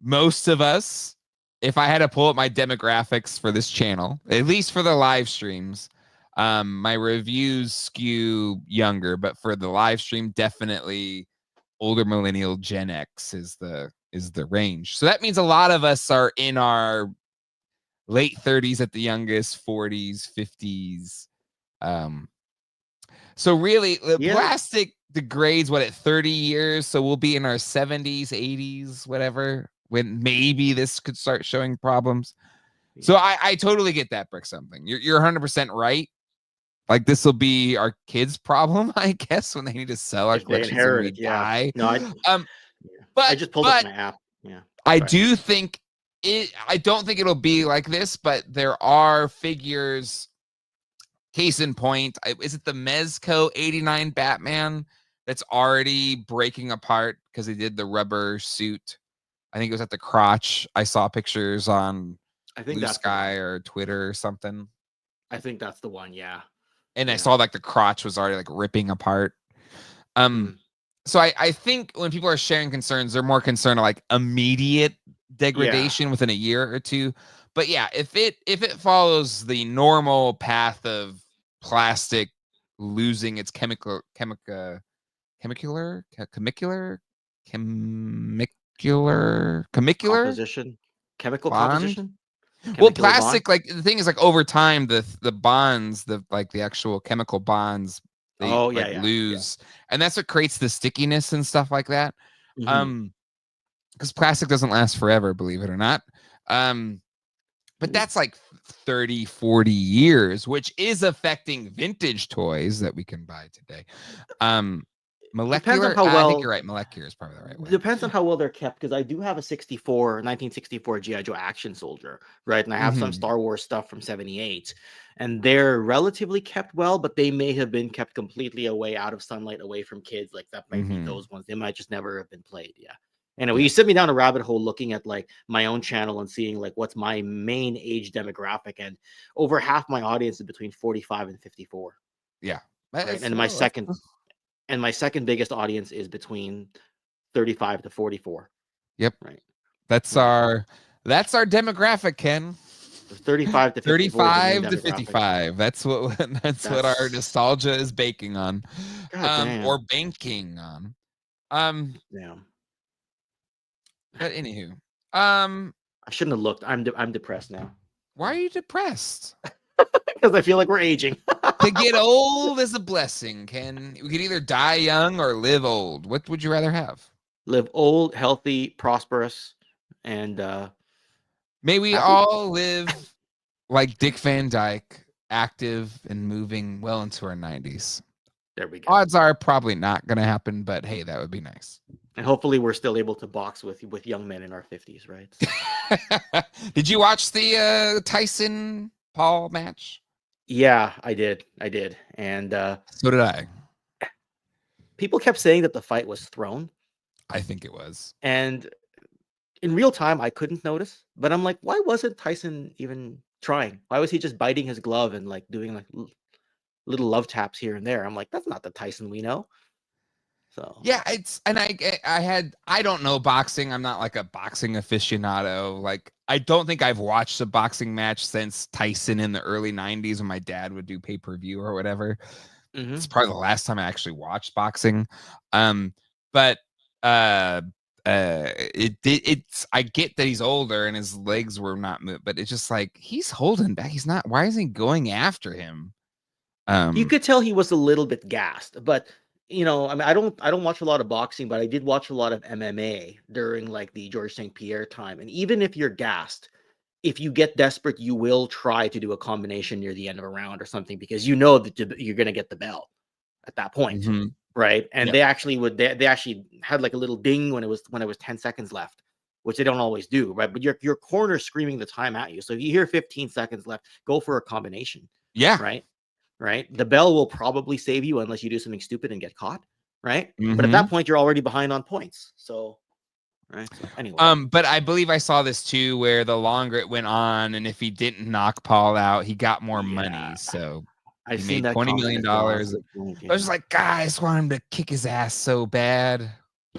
Most of us, if I had to pull up my demographics for this channel, at least for the live streams, my reviews skew younger, but for the live stream, definitely older millennial Gen X is the range. So that means a lot of us are in our late 30s at the youngest, 40s, 50s. So really, plastic degrades at 30 years. So we'll be in our 70s, 80s, whatever, when maybe this could start showing problems. So I totally get that, Brick Something. You're 100% right. Like, this will be our kids' problem, I guess, when they need to sell our collections when we die. No, but I just pulled up my app. Yeah, I do think I don't think it'll be like this, but there are figures. Case in point, is it the Mezco 89 Batman that's already breaking apart because they did the rubber suit? I think it was at the crotch. I saw pictures on Blue Sky or Twitter or something. I think that's the one, yeah. And I saw like the crotch was already like ripping apart. So I think when people are sharing concerns, they're more concerned of like immediate degradation within a year or two. But yeah, if it follows the normal path of plastic losing its chemical composition, chemical bond? Composition. Well, plastic bond? Like the thing is, like over time, the bonds, the actual chemical bonds, they lose, and that's what creates the stickiness and stuff like that. Because plastic doesn't last forever, believe it or not. But that's like 30, 40 years, which is affecting vintage toys that we can buy today. Molecular? Depends on how well. I think you're right. Molecular is probably the right way. Depends on how well they're kept, because I do have a 1964 G.I. Joe action soldier, right? And I have some Star Wars stuff from 78, and they're relatively kept well, but they may have been kept completely away, out of sunlight, away from kids. Like that might be those ones. They might just never have been played. Yeah. Anyway, you sent me down a rabbit hole looking at like my own channel and seeing like what's my main age demographic, and over half my audience is between 45 and 54. Yeah. Right? And my second biggest audience is between 35 to 44. Yep. Right. That's our demographic, Ken. 35 to 35 to 55. That's what our nostalgia is baking on. Or banking on. Yeah. But anywho. I shouldn't have looked. I'm depressed now. Why are you depressed? Because I feel like we're aging. To get old is a blessing, Ken. We could either die young or live old. What would you rather have? Live old, healthy, prosperous, and may we all live like Dick Van Dyke, active and moving well into our 90s. There we go. Odds are probably not going to happen, but hey, that would be nice. And hopefully we're still able to box with young men in our 50s, right? Did you watch the Tyson Paul match? Yeah, I did. And so did I. People kept saying that the fight was thrown. I think it was. And in real time, I couldn't notice. But I'm like, why wasn't Tyson even trying? Why was he just biting his glove and like doing like little love taps here and there? I'm like, that's not the Tyson we know. So yeah, I don't know boxing. I'm not like a boxing aficionado. Like, I don't think I've watched a boxing match since Tyson in the early 90s when my dad would do pay-per-view or whatever. It's probably the last time I actually watched boxing. But it's I get that he's older and his legs were not moved, but it's just like he's holding back. He's not. Why isn't he going after him? You could tell he was a little bit gassed, but you know, I mean, I don't watch a lot of boxing, but I did watch a lot of MMA during like the Georges St-Pierre time. And even if you're gassed, if you get desperate, you will try to do a combination near the end of a round or something, because you know that you're going to get the bell at that point. Right. And they actually they actually had like a little ding when it was 10 seconds left, which they don't always do. Right. But your corner's screaming the time at you. So if you hear 15 seconds left, go for a combination. Yeah. Right. The bell will probably save you unless you do something stupid and get caught. Right. But at that point, you're already behind on points. So, right. So anyway. But I believe I saw this too, where the longer it went on, and if he didn't knock Paul out, he got more money. So I've he seen made that $20 million. I was just like, God, I just want him to kick his ass so bad.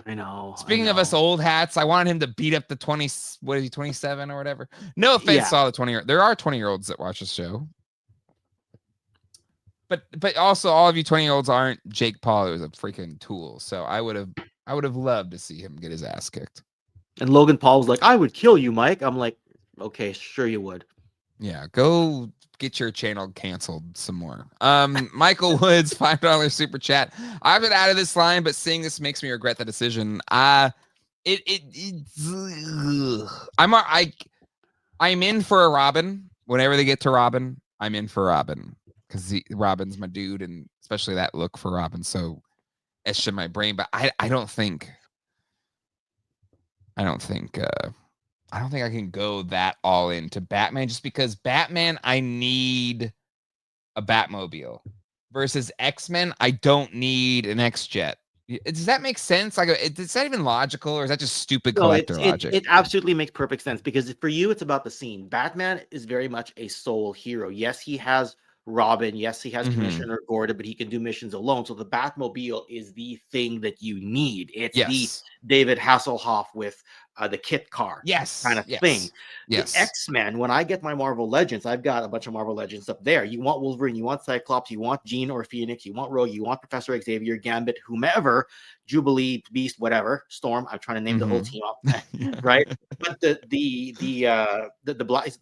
I know. Speaking of us old hats, I wanted him to beat up the 20. What is he, 27 or whatever? No offense to all the 20. There are 20-year-olds that watch this show. But also all of you 20-year-olds aren't Jake Paul, who was a freaking tool. So I would have loved to see him get his ass kicked. And Logan Paul was like, I would kill you, Mike. I'm like, okay, sure you would. Yeah, go get your channel canceled some more. Michael Woods, $5 super chat. I've been out of this line, but seeing this makes me regret the decision. I'm in for a Robin. Whenever they get to Robin, I'm in for Robin. Because Robin's my dude, and especially that look for Robin so etched in my brain. But I don't think I can go that all into Batman, just because Batman, I need a Batmobile versus X-Men. I don't need an X-Jet. Does that make sense? Like, is that even logical, or is that just stupid collector logic? It absolutely makes perfect sense, because for you, it's about the scene. Batman is very much a sole hero. Yes, he has Robin. Yes, he has Commissioner Gordon, but he can do missions alone. So the Batmobile is the thing that you need. It's the David Hasselhoff with the kit car kind of thing. Yes. The X-Men, when I get my Marvel Legends, I've got a bunch of Marvel Legends up there. You want Wolverine, you want Cyclops, you want Jean or Phoenix, you want Rogue, you want Professor Xavier, Gambit, whomever, Jubilee, Beast, whatever, Storm. I'm trying to name the whole team up, right? But the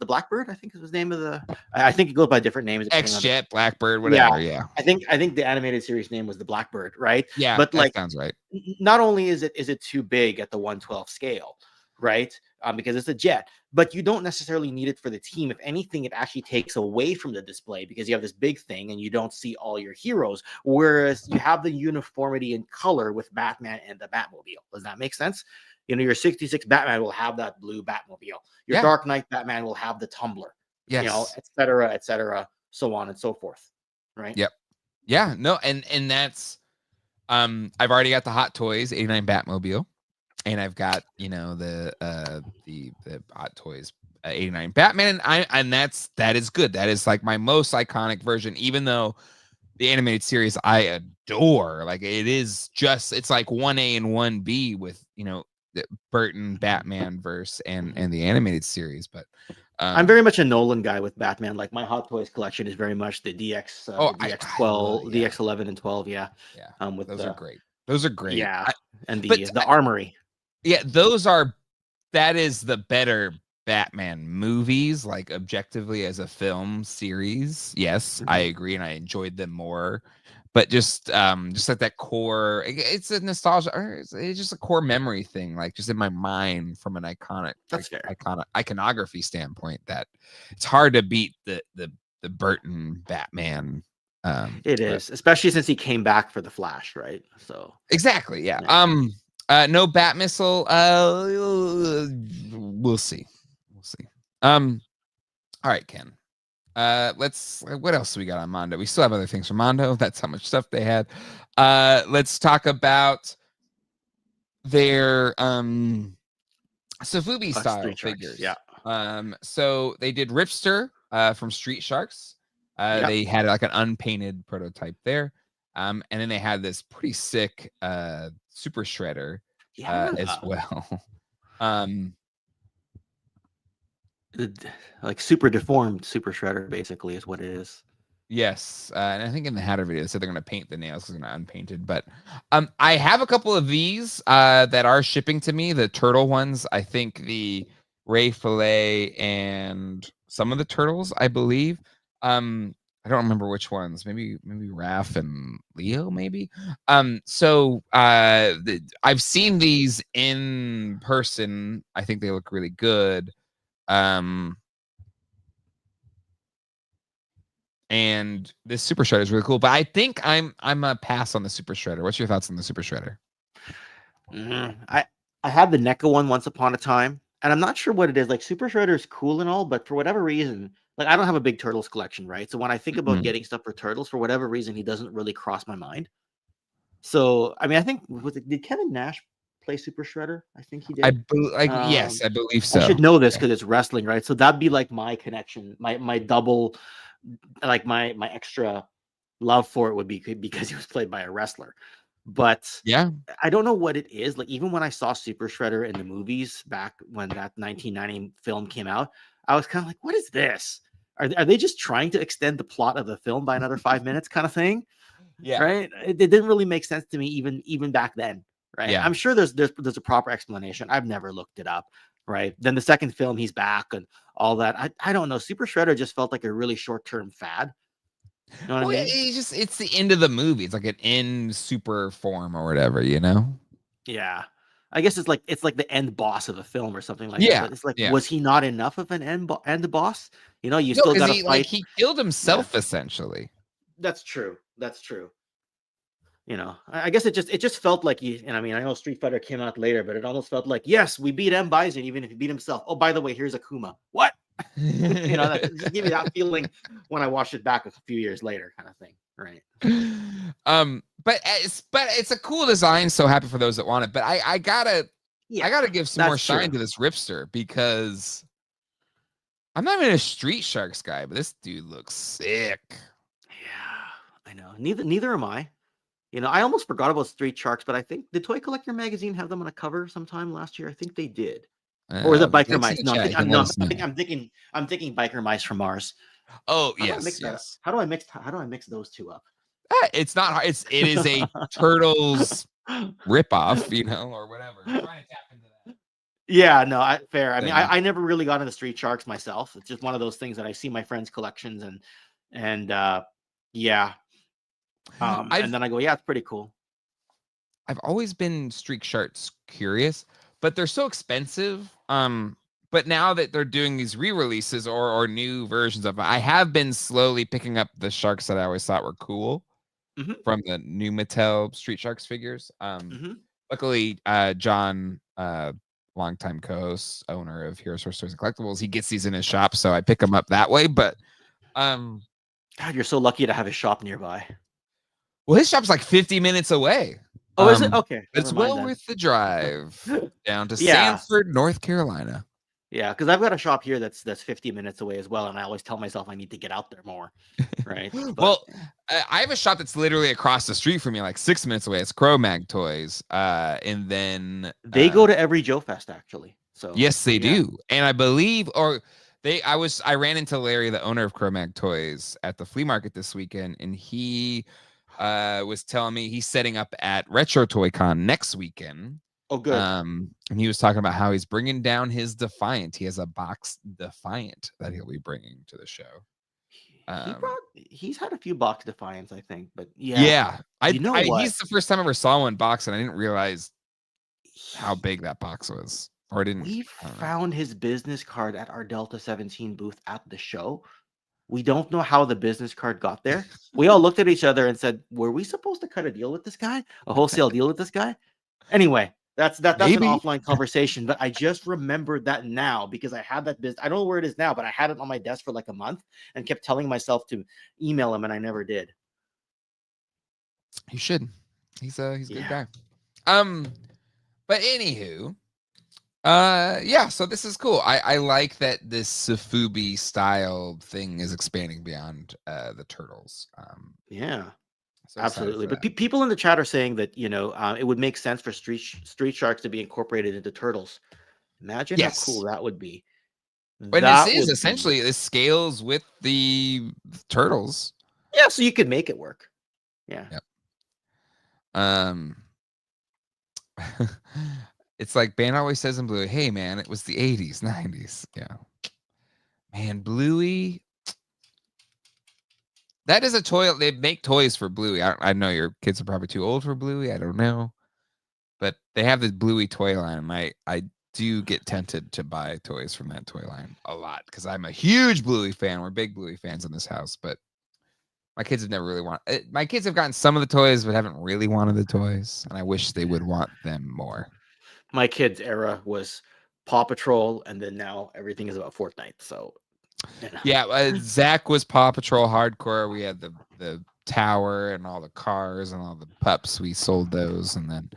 Blackbird, I think is his name of the. I think it goes by different names. X-Jet, Blackbird, whatever. Yeah. I think the animated series name was the Blackbird, right? Yeah, but that sounds right. Not only is it too big at the 1/12 scale, right? Because it's a jet, but you don't necessarily need it for the team. If anything, it actually takes away from the display because you have this big thing and you don't see all your heroes. Whereas you have the uniformity in color with Batman and the Batmobile. Does that make sense? You know, your 66 Batman will have that blue Batmobile. Your Dark Knight Batman will have the tumbler. Yes. You know, et cetera, so on and so forth. Right. Yep. Yeah. No. And that's I've already got the Hot Toys 89 Batmobile. And I've got, you know, the Hot Toys 89 Batman, and that is good. That is like my most iconic version, even though the animated series I adore. Like it's like 1A and 1B with, you know, the Burton Batman verse and the animated series. But I'm very much a Nolan guy with Batman. Like my Hot Toys collection is very much the DX, the DX12, DX11 and 12. Yeah. With those are great. Those are great. Yeah. And the armory. Yeah, that is the better Batman movies, like objectively as a film series. Yes, I agree, and I enjoyed them more. But just like that core, it's a nostalgia, or it's just a core memory thing, like just in my mind from an iconography standpoint. That it's hard to beat the Burton Batman. It is, especially since he came back for the Flash, right? So exactly, yeah. No Bat Missile. We'll see. All right, Ken. What else do we got on Mondo? We still have other things from Mondo. That's how much stuff they had. Let's talk about their Sofubi style figures. Yeah. So they did Ripster from Street Sharks. They had like an unpainted prototype there. And then they had this pretty sick Super Shredder as well. Like super deformed Super Shredder basically is what it is. Yes, and I think in the Hatter video they said they're going to paint the nails because they're not unpainted. But I have a couple of these that are shipping to me. The turtle ones, I think the Ray Fillet and some of the turtles, I believe. I don't remember which ones. Maybe Raph and Leo, maybe. So I've seen these in person. I think they look really good. And this Super Shredder is really cool, but I think I'm a pass on the Super Shredder. What's your thoughts on the Super Shredder? I had the NECA one once upon a time, and I'm not sure what it is. Like Super Shredder is cool and all, but for whatever reason, like I don't have a big Turtles collection, right? So when I think about getting stuff for Turtles, for whatever reason, he doesn't really cross my mind. So I mean, I think did Kevin Nash play Super Shredder? I think he did. Yes, I believe so. I should know this because it's wrestling, right? So that'd be like my connection, my double, like my extra love for it would be because he was played by a wrestler. But yeah, I don't know what it is. Like even when I saw Super Shredder in the movies back when that 1990 film came out, I was kind of like, what is this? Are they just trying to extend the plot of the film by another 5 minutes kind of thing? Yeah. Right. It didn't really make sense to me even back then. Right. Yeah. I'm sure there's a proper explanation. I've never looked it up. Right. Then the second film, he's back and all that. I don't know. Super Shredder just felt like a really short-term fad. You know what I mean? It's the end of the movie. It's like an end super form or whatever, you know? Yeah. I guess it's like the end boss of the film or something like that. But it's like, was he not enough of an end boss? You know, you still got to fight. Like he killed himself essentially. That's true. You know, I guess it just felt like and I mean, I know Street Fighter came out later, but it almost felt like, yes, we beat M. Bison, even if he beat himself. Oh, by the way, here's Akuma. What? You know, that just give me that feeling when I watched it back a few years later, kind of thing, right? But it's a cool design. So happy for those that want it. But I gotta give some more shine to this Ripster because I'm not even a Street Sharks guy, but this dude looks sick. Yeah, I know. Neither am I. You know, I almost forgot about Street Sharks, but I think the Toy Collector magazine have them on a cover sometime last year. I think they did. Or was it Biker Mice? No, I'm thinking Biker Mice from Mars. Oh, yes. How do I mix those two up? It's not hard. It is a Turtles ripoff, you know, or whatever. I'm trying to tap into that. Yeah, no, fair. I mean, I never really got into Street Sharks myself. It's just one of those things that I see my friends' collections and yeah. And then I go, yeah, it's pretty cool. I've always been Street Sharks curious, but they're so expensive. But now that they're doing these re-releases or new versions of it, I have been slowly picking up the sharks that I always thought were cool from the new Mattel Street Sharks figures. Luckily, John, longtime co-host, owner of Heroes for Stores and Collectibles, he gets these in his shop, so I pick them up that way. But God, you're so lucky to have a shop nearby. Well, his shop's like 50 minutes away. Oh, is it? Okay. It's well worth the drive down to Sanford, North Carolina. Yeah, because I've got a shop here that's 50 minutes away as well, and I always tell myself I need to get out there more. Right. Well, I have a shop that's literally across the street from me, like 6 minutes away. It's Cro-Mag Toys, and then they go to every Joe Fest actually. So yes, they do, and I believe I ran into Larry, the owner of Cro-Mag Toys, at the flea market this weekend, and he was telling me he's setting up at Retro Toy Con next weekend. Oh, good. And he was talking about how he's bringing down his Defiant. He has a box Defiant that he'll be bringing to the show. He's had a few box Defiants, I think, but he's the first time I ever saw one box, and I didn't realize how big that box was. We found his business card at our Delta 17 booth at the show. We don't know how the business card got there. We all looked at each other and said, "Were we supposed to cut a deal with this guy? A wholesale deal with this guy?" Anyway. That's an offline conversation, but I just remembered that now because I had that business. I don't know where it is now, but I had it on my desk for like a month and kept telling myself to email him, and I never did. You should. He's a good guy. But anywho, so this is cool. I like that this Sofubi style thing is expanding beyond the turtles. So absolutely, but people in the chat are saying that it would make sense for Street Sharks to be incorporated into Turtles. Imagine how cool that would be. But this is essentially this scales with the Turtles. Yeah, so you could make it work. Yeah. Yep. It's like Bandai always says in Bluey, "Hey man, it was the 80s, 90s." Yeah. Man, Bluey. That is a toy. They make toys for Bluey. I know your kids are probably too old for Bluey. I don't know. But they have the Bluey toy line. And I do get tempted to buy toys from that toy line a lot because I'm a huge Bluey fan. We're big Bluey fans in this house. But my kids have never really my kids have gotten some of the toys, but haven't really wanted the toys. And I wish they would want them more. My kids' era was Paw Patrol. And then now everything is about Fortnite. So... Yeah, Zach was Paw Patrol hardcore. We had the tower and all the cars and all the pups. We sold those, and then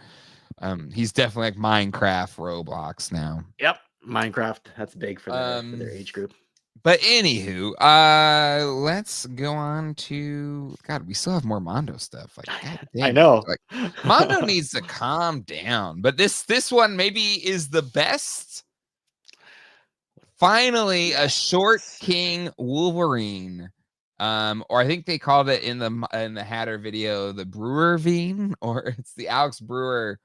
he's definitely like Minecraft, Roblox now. Yep, Minecraft. That's big for their age group. But anywho, let's go on to God. We still have more Mondo stuff. Like, God damn, I know. Like, Mondo needs to calm down. But this one maybe is the best. Finally, a short king Wolverine, or I think they called it in the Hatter video the Brewer Veen, or it's the Alex Brewer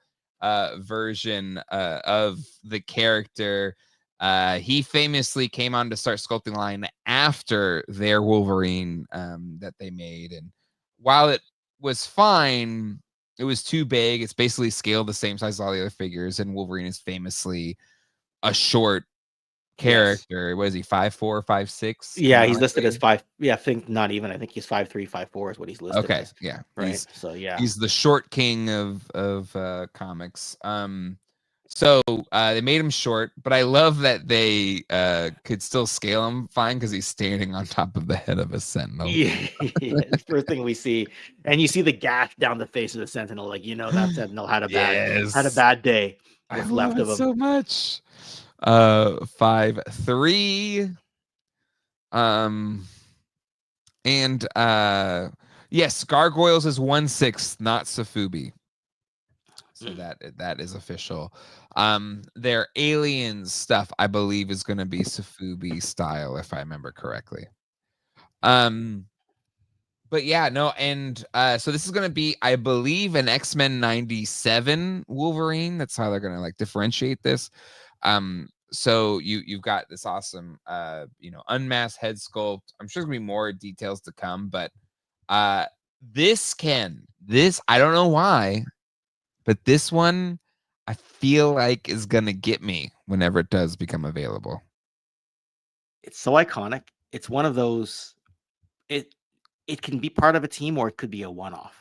version of the character. He famously came on to start sculpting line after their Wolverine that they made, and while it was fine, it was too big. It's basically scaled the same size as all the other figures, and Wolverine is famously a short character. Yes. What is he, 5'4", 5'6"? Yeah, he's listed as 5. Yeah, I think not even. I think he's 5'3", 5'4" is what he's listed as. Yeah, right. He's the short king of comics. So they made him short, but I love that they could still scale him fine because he's standing on top of the head of a sentinel. Yeah, the first thing we see, and you see the gash down the face of the sentinel, like that sentinel had a bad day. What's left of him so much. 5'3". And yes, Gargoyles is 1/6, not Sofubi. So that is official. Their aliens stuff, I believe, is going to be Sofubi style, if I remember correctly. But yeah, no, and so this is going to be, I believe, an XMen 97 Wolverine. That's how they're going to like differentiate this. So you've got this awesome unmasked head sculpt. I'm sure there's gonna be more details to come, but this I don't know why, but this one I feel like is gonna get me whenever it does become available. It's so iconic. It's one of those. It can be part of a team or it could be a one-off,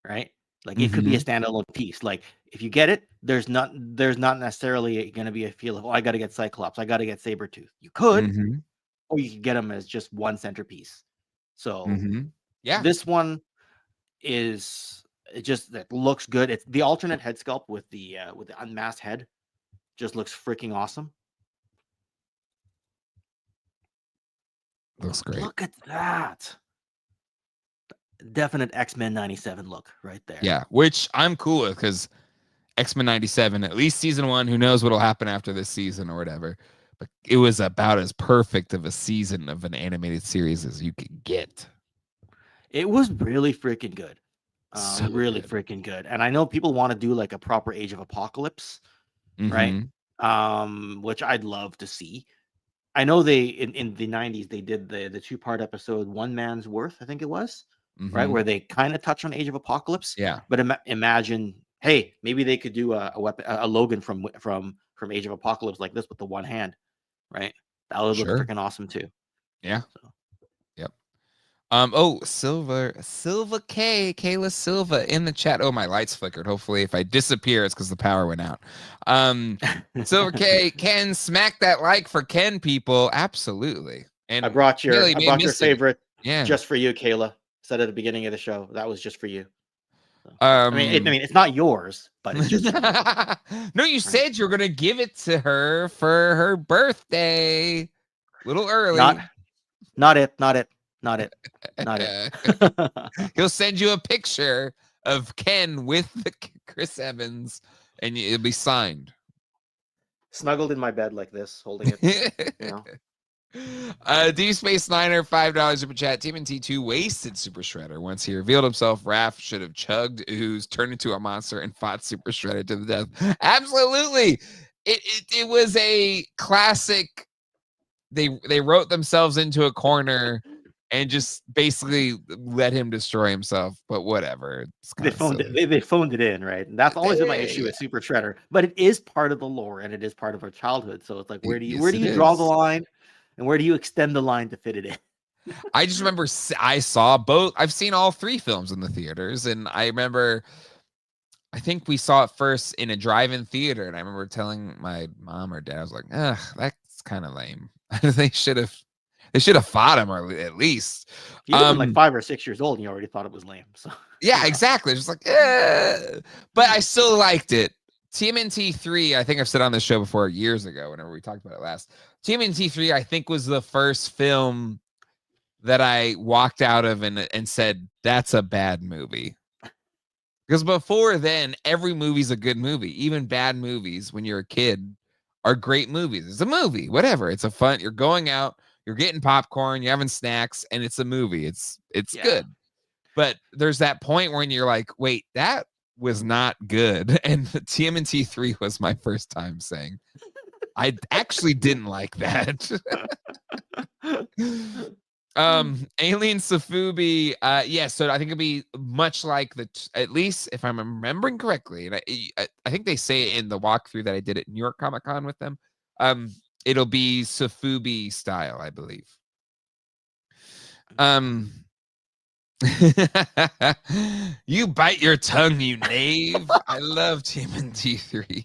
right? Like it could be a standalone piece. Like if you get it, there's not necessarily going to be a feel of, oh, I got to get Cyclops, I got to get Sabretooth. You could, or you could get them as just one centerpiece. So yeah, this one is it just that looks good. It's the alternate head sculpt with the unmasked head. Just looks freaking awesome. looks great. Look at that. Definite X-Men 97 look right there. Yeah, which I'm cool with because X-Men 97, at least season 1, who knows what'll happen after this season or whatever. But it was about as perfect of a season of an animated series as you could get. It was really freaking good. So really good. freaking good. And I know people want to do like a proper Age of Apocalypse, right? Which I'd love to see. I know they in the 90s they did the 2-part episode One Man's Worth, I think it was, right, where they kind of touch on Age of Apocalypse. Yeah. But imagine, hey, maybe they could do a Logan from Age of Apocalypse like this with the one hand, right? That would look freaking awesome too. Yeah. So. Yep. Oh, Silva K, Kayla Silva in the chat. Oh, my lights flickered. Hopefully, if I disappear, it's because the power went out. Silva K, Ken, smack that like for Ken, people. Absolutely. And I brought your favorite just for you, Kayla. Said at the beginning of the show that was just for you. So, I mean, it's not yours, but it's just. No, you said you were gonna give it to her for her birthday. A little early. Not it. He'll send you a picture of Ken with the Chris Evans, and it'll be signed. Snuggled in my bed like this, holding it. You know. D Space Niner, $5 super chat. TMNT2 wasted Super Shredder. Once he revealed himself, Raph should have chugged ooze, turned into a monster, and fought Super Shredder to the death. Absolutely. It was a classic. They wrote themselves into a corner and just basically let him destroy himself. But whatever. They phoned it in, right? And that's always been my issue with Super Shredder. But it is part of the lore and it is part of our childhood. So it's like, where do you draw the line? And where do you extend the line to fit it in? I just remember I saw both. I've seen all 3 films in the theaters. And I remember, I think we saw it first in a drive-in theater. And I remember telling my mom or dad, I was like, ugh, that's kind of lame. They should have fought him, or at least. You were like 5 or 6 years old and you already thought it was lame. So yeah, exactly. Just like, but I still liked it. TMNT 3, I think I've said on this show before years ago, whenever we talked about it last. TMNT 3, I think, was the first film that I walked out of and said, that's a bad movie. Because before then, every movie's a good movie. Even bad movies when you're a kid are great movies. It's a movie, whatever. It's a fun, you're going out, you're getting popcorn, you're having snacks, and it's a movie. It's good. But there's that point when you're like, wait, that was not good. And the TMNT 3 was my first time saying, I actually didn't like that. Alien Safubi, so I think it'd be much like at least if I'm remembering correctly, and I think they say in the walkthrough that I did at New York Comic Con with them, it'll be Safubi style, I believe. You bite your tongue, you knave. I love TMNT 3.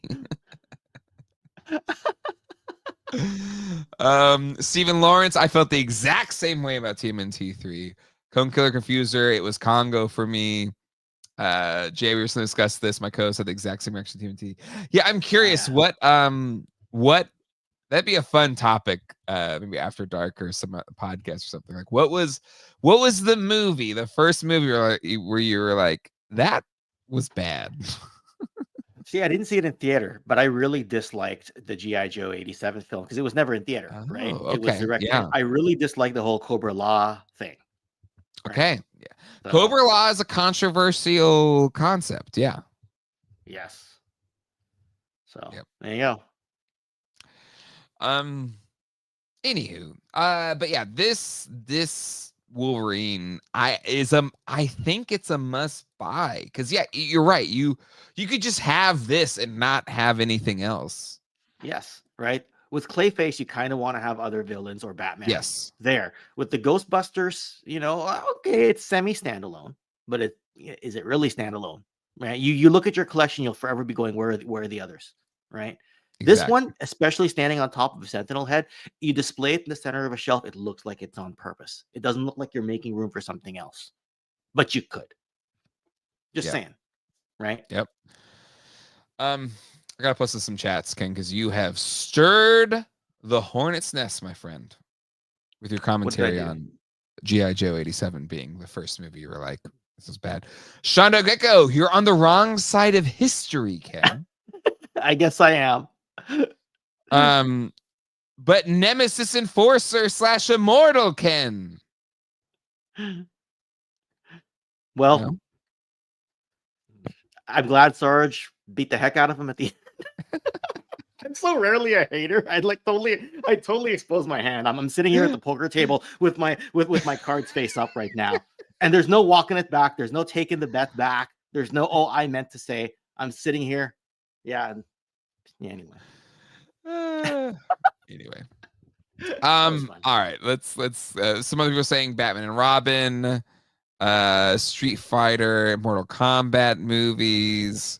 Stephen Lawrence, I felt the exact same way about TMNT 3. Cone Killer Confuser, it was Congo for me. Jay, we recently discussed this. My co-host had the exact same reaction to TMNT. Yeah, I'm curious what that'd be a fun topic, maybe after dark or some podcast or something. Like what was the movie, the first movie where you were like, that was bad? See, I didn't see it in theater, but I really disliked the G.I. Joe 87 film because it was never in theater, right? Okay. It was directed. Yeah. I really disliked the whole Cobra Law thing. Right? Okay. Yeah. So, Cobra Law is a controversial concept. Yeah. Yes. So there you go. Anywho, but yeah, this Wolverine I think it's a must buy, because yeah, you're right. You could just have this and not have anything else. Yes, right. With Clayface, you kind of want to have other villains or Batman. Yes. There with the Ghostbusters, okay, it's semi standalone, but is it really standalone? Right. You look at your collection, you'll forever be going, where are the others? Right. This Exactly. one, especially standing on top of a Sentinel head, you display it in the center of a shelf. It looks like it's on purpose. It doesn't look like you're making room for something else, but you could. Just saying, right? Yep. I gotta post some chats, Ken, because you have stirred the hornet's nest, my friend, with your commentary on G.I. Joe 87 being the first movie. You were like, this is bad. Shondo Gecko, you're on the wrong side of history, Ken. I guess I am. But Nemesis Enforcer / Immortal, Ken. Well, no. I'm glad Sarge beat the heck out of him at the end. I'm so rarely a hater. I totally expose my hand. I'm sitting here at the poker table with my cards face up right now, and there's no walking it back. There's no taking the bet back. There's no I meant to say. I'm sitting here. Yeah. Anyway. Anyway. All right. Let's. Some other people saying Batman and Robin, Street Fighter, Mortal Kombat movies.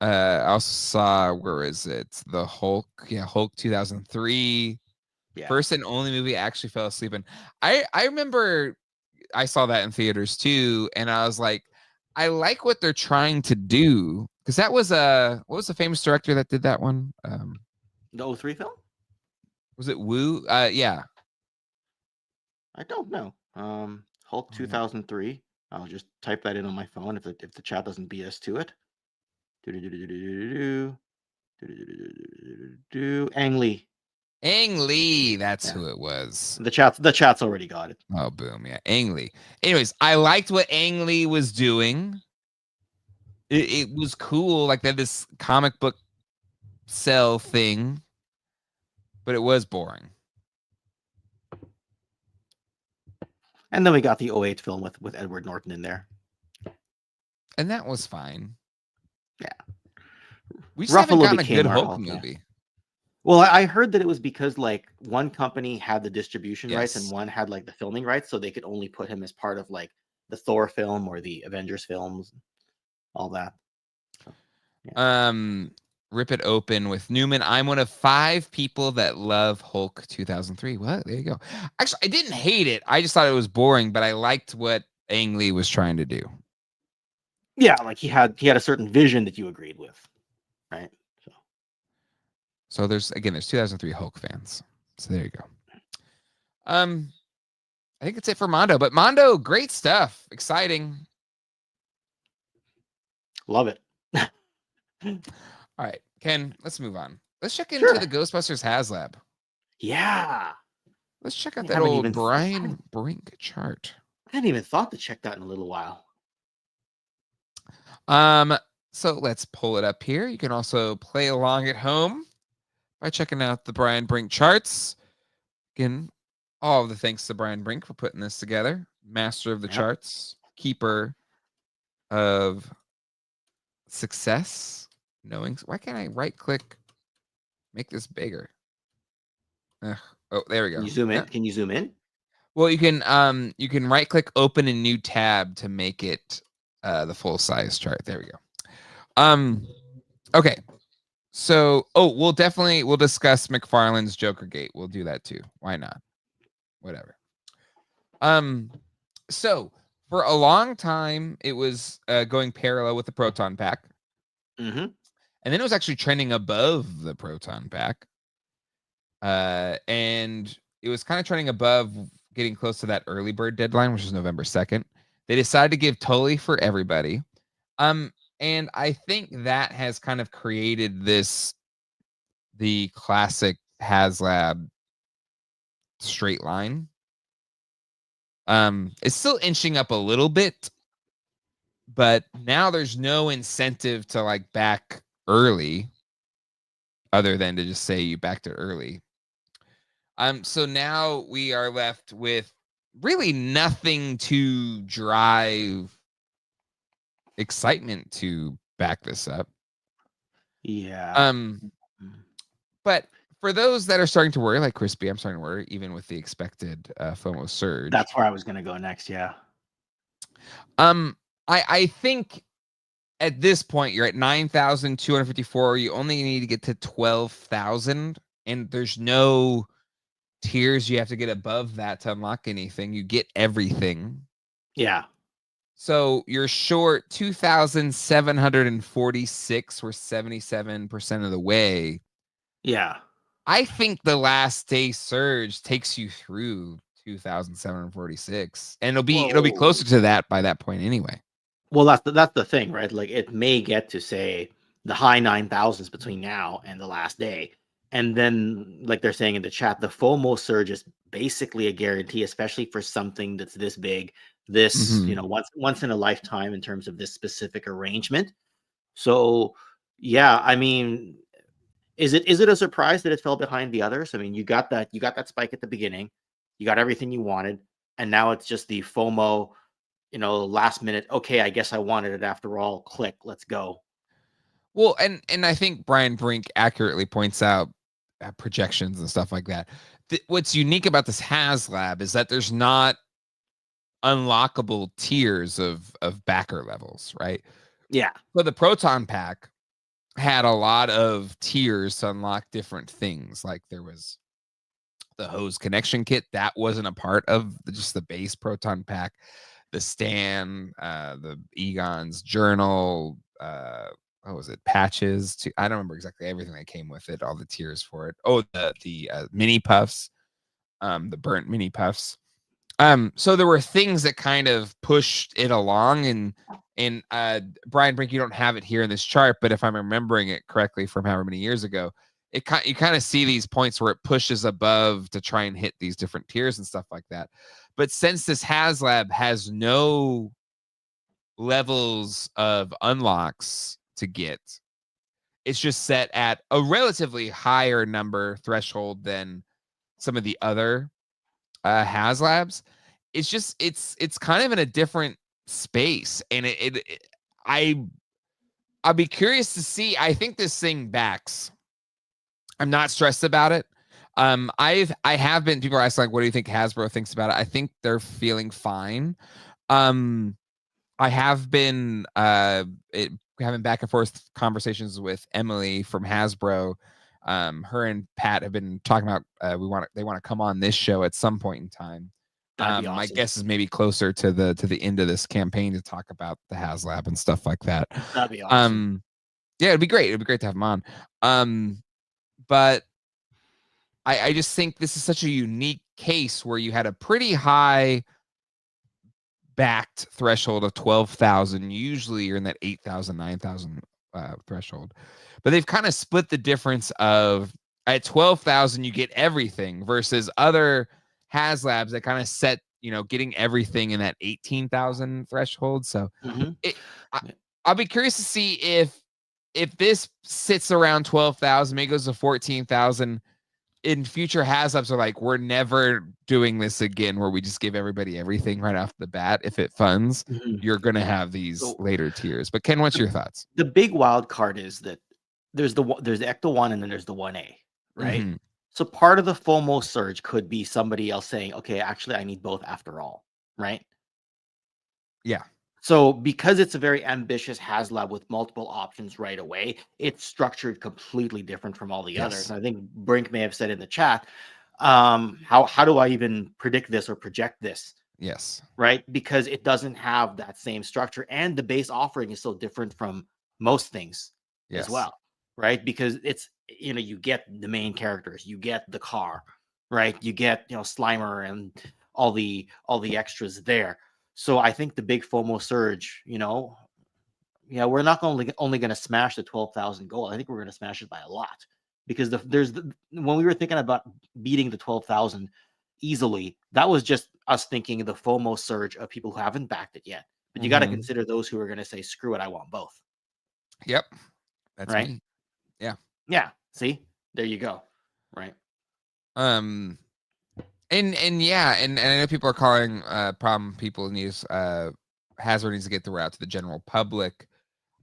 I also saw, where is it? The Hulk. Yeah, Hulk 2003. Yeah. First and only movie I actually fell asleep in. I remember I saw that in theaters too, and I was like, I like what they're trying to do, because that was what was the famous director that did that one? The 03 film? Was it Wu? Yeah. I don't know. Hulk 2003. I'll just type that in on my phone if the chat doesn't BS to it. Ang Lee. Ang Lee, that's who it was. The chat's already got it. Oh, boom, yeah, Ang Lee. Anyways, I liked what Ang Lee was doing. It was cool, like that this comic book cell thing, but it was boring. And then we got the 08 film with Edward Norton in there, and that was fine. Yeah, we just haven't gotten a good Hulk movie. Well, I heard that it was because like one company had the distribution rights and one had like the filming rights, so they could only put him as part of like the Thor film or the Avengers films, all that. So, yeah. Rip it open with Newman. I'm one of 5 people that love Hulk 2003. Well, there you go. Actually, I didn't hate it. I just thought it was boring, but I liked what Ang Lee was trying to do. Yeah, like he had a certain vision that you agreed with, right? So there's 2003 Hulk fans. So there you go. I think it's it for Mondo, but Mondo, great stuff. Exciting. Love it. All right, Ken, let's move on. Let's check into the Ghostbusters HasLab. Yeah. Let's check out that old Brian Brink chart. I hadn't even thought to check that in a little while. So let's pull it up here. You can also play along at home by checking out the Brian Brink charts. Again, all of the thanks to Brian Brink for putting this together. Master of the charts, keeper of success. Knowing, why can't I right click, make this bigger? Oh, there we go. Can you zoom in? Can you zoom in? Well, you can right click, open a new tab to make it the full size chart. There we go. Okay. So, we'll discuss McFarlane's Joker Gate. We'll do that too. Why not? Whatever. So for a long time, it was going parallel with the Proton Pack. Mm-hmm. And then it was actually trending above the Proton Pack. And it was kind of trending above, getting close to that early bird deadline, which is November 2nd. They decided to give totally for everybody. And I think that has kind of created the classic HasLab straight line. It's still inching up a little bit, but now there's no incentive to like back early other than to just say you backed it early. So now we are left with really nothing to drive excitement to back this up. Yeah. But for those that are starting to worry, like Crispy, I'm starting to worry, even with the expected FOMO surge. That's where I was gonna go next. Yeah. I think at this point you're at 9,254. You only need to get to 12,000, and there's no tiers you have to get above that to unlock anything. You get everything. Yeah. So you're short 2,746. We're 77% of the way. Yeah. I think the last day surge takes you through 2,746, and it'll be closer to that by that point anyway. Well, that's the thing, right? Like it may get to say the high 9,000s between now and the last day, and then like they're saying in the chat, the FOMO surge is basically a guarantee, especially for something that's this big, this once in a lifetime in terms of this specific arrangement. So yeah, I mean, is it a surprise that it fell behind the others? I mean, you got that spike at the beginning, you got everything you wanted, and now it's just the FOMO, last minute. Okay, I guess I wanted it after all. Click, let's go. Well, and I think Brian Brink accurately points out projections and stuff like that. What's unique about this HasLab is that there's not unlockable tiers of backer levels, right? Yeah. So the Proton Pack had a lot of tiers to unlock different things. Like there was the hose connection kit that wasn't a part of just the base Proton Pack. The Stan, the Egon's journal, what was it? Patches. I don't remember exactly everything that came with it. All the tiers for it. Oh, the mini puffs, the burnt mini puffs. So there were things that kind of pushed it along, and Brian Brink, you don't have it here in this chart, but if I'm remembering it correctly from however many years ago, you kind of see these points where it pushes above to try and hit these different tiers and stuff like that. But since this HasLab has no levels of unlocks to get, it's just set at a relatively higher number threshold than some of the other HasLabs. It's just it's kind of in a different space, and I'll be curious to see. I think this thing backs. I'm not stressed about it. I have been, people are asking like, what do you think Hasbro thinks about it? I think they're feeling fine. I have been having back and forth conversations with Emily from Hasbro. Her and Pat have been talking about they want to come on this show at some point in time. That'd be awesome. My guess is maybe closer to the end of this campaign to talk about the HasLab and stuff like that. That'd be awesome. Yeah, it'd be great. It'd be great to have them on. But I just think this is such a unique case where you had a pretty high backed threshold of 12,000. Usually you're in that 8,000, 9,000 threshold. But they've kind of split the difference of at 12,000 you get everything versus other HasLabs that kind of set, getting everything in that 18,000 threshold. So I'll be curious to see if this sits around 12,000, maybe goes to 14,000. In future HasLabs are like, we're never doing this again where we just give everybody everything right off the bat. If it funds, you're going to have these later tiers. But Ken, what's your thoughts? The big wild card is that there's the Ecto 1 and then there's the 1A, right? So part of the FOMO surge could be somebody else saying, okay, actually, I need both after all, right? Yeah. So because it's a very ambitious HasLab with multiple options right away, it's structured completely different from all the others. And I think Brink may have said in the chat, how do I even predict this or project this? Yes. Right? Because it doesn't have that same structure, and the base offering is so different from most things as well, right? Because it's, you get the main characters, you get the car, right? You get, Slimer and all the extras there. So I think the big FOMO surge, we're not only going to smash the 12,000 goal. I think we're going to smash it by a lot, because when we were thinking about beating the 12,000 easily, that was just us thinking the FOMO surge of people who haven't backed it yet. But you got to consider those who are going to say, screw it, I want both. Yep. That's right. Me. Yeah. Yeah. See, there you go. Right. And yeah, and I know people are calling problem people needs Hasbro needs to get the word out to the general public.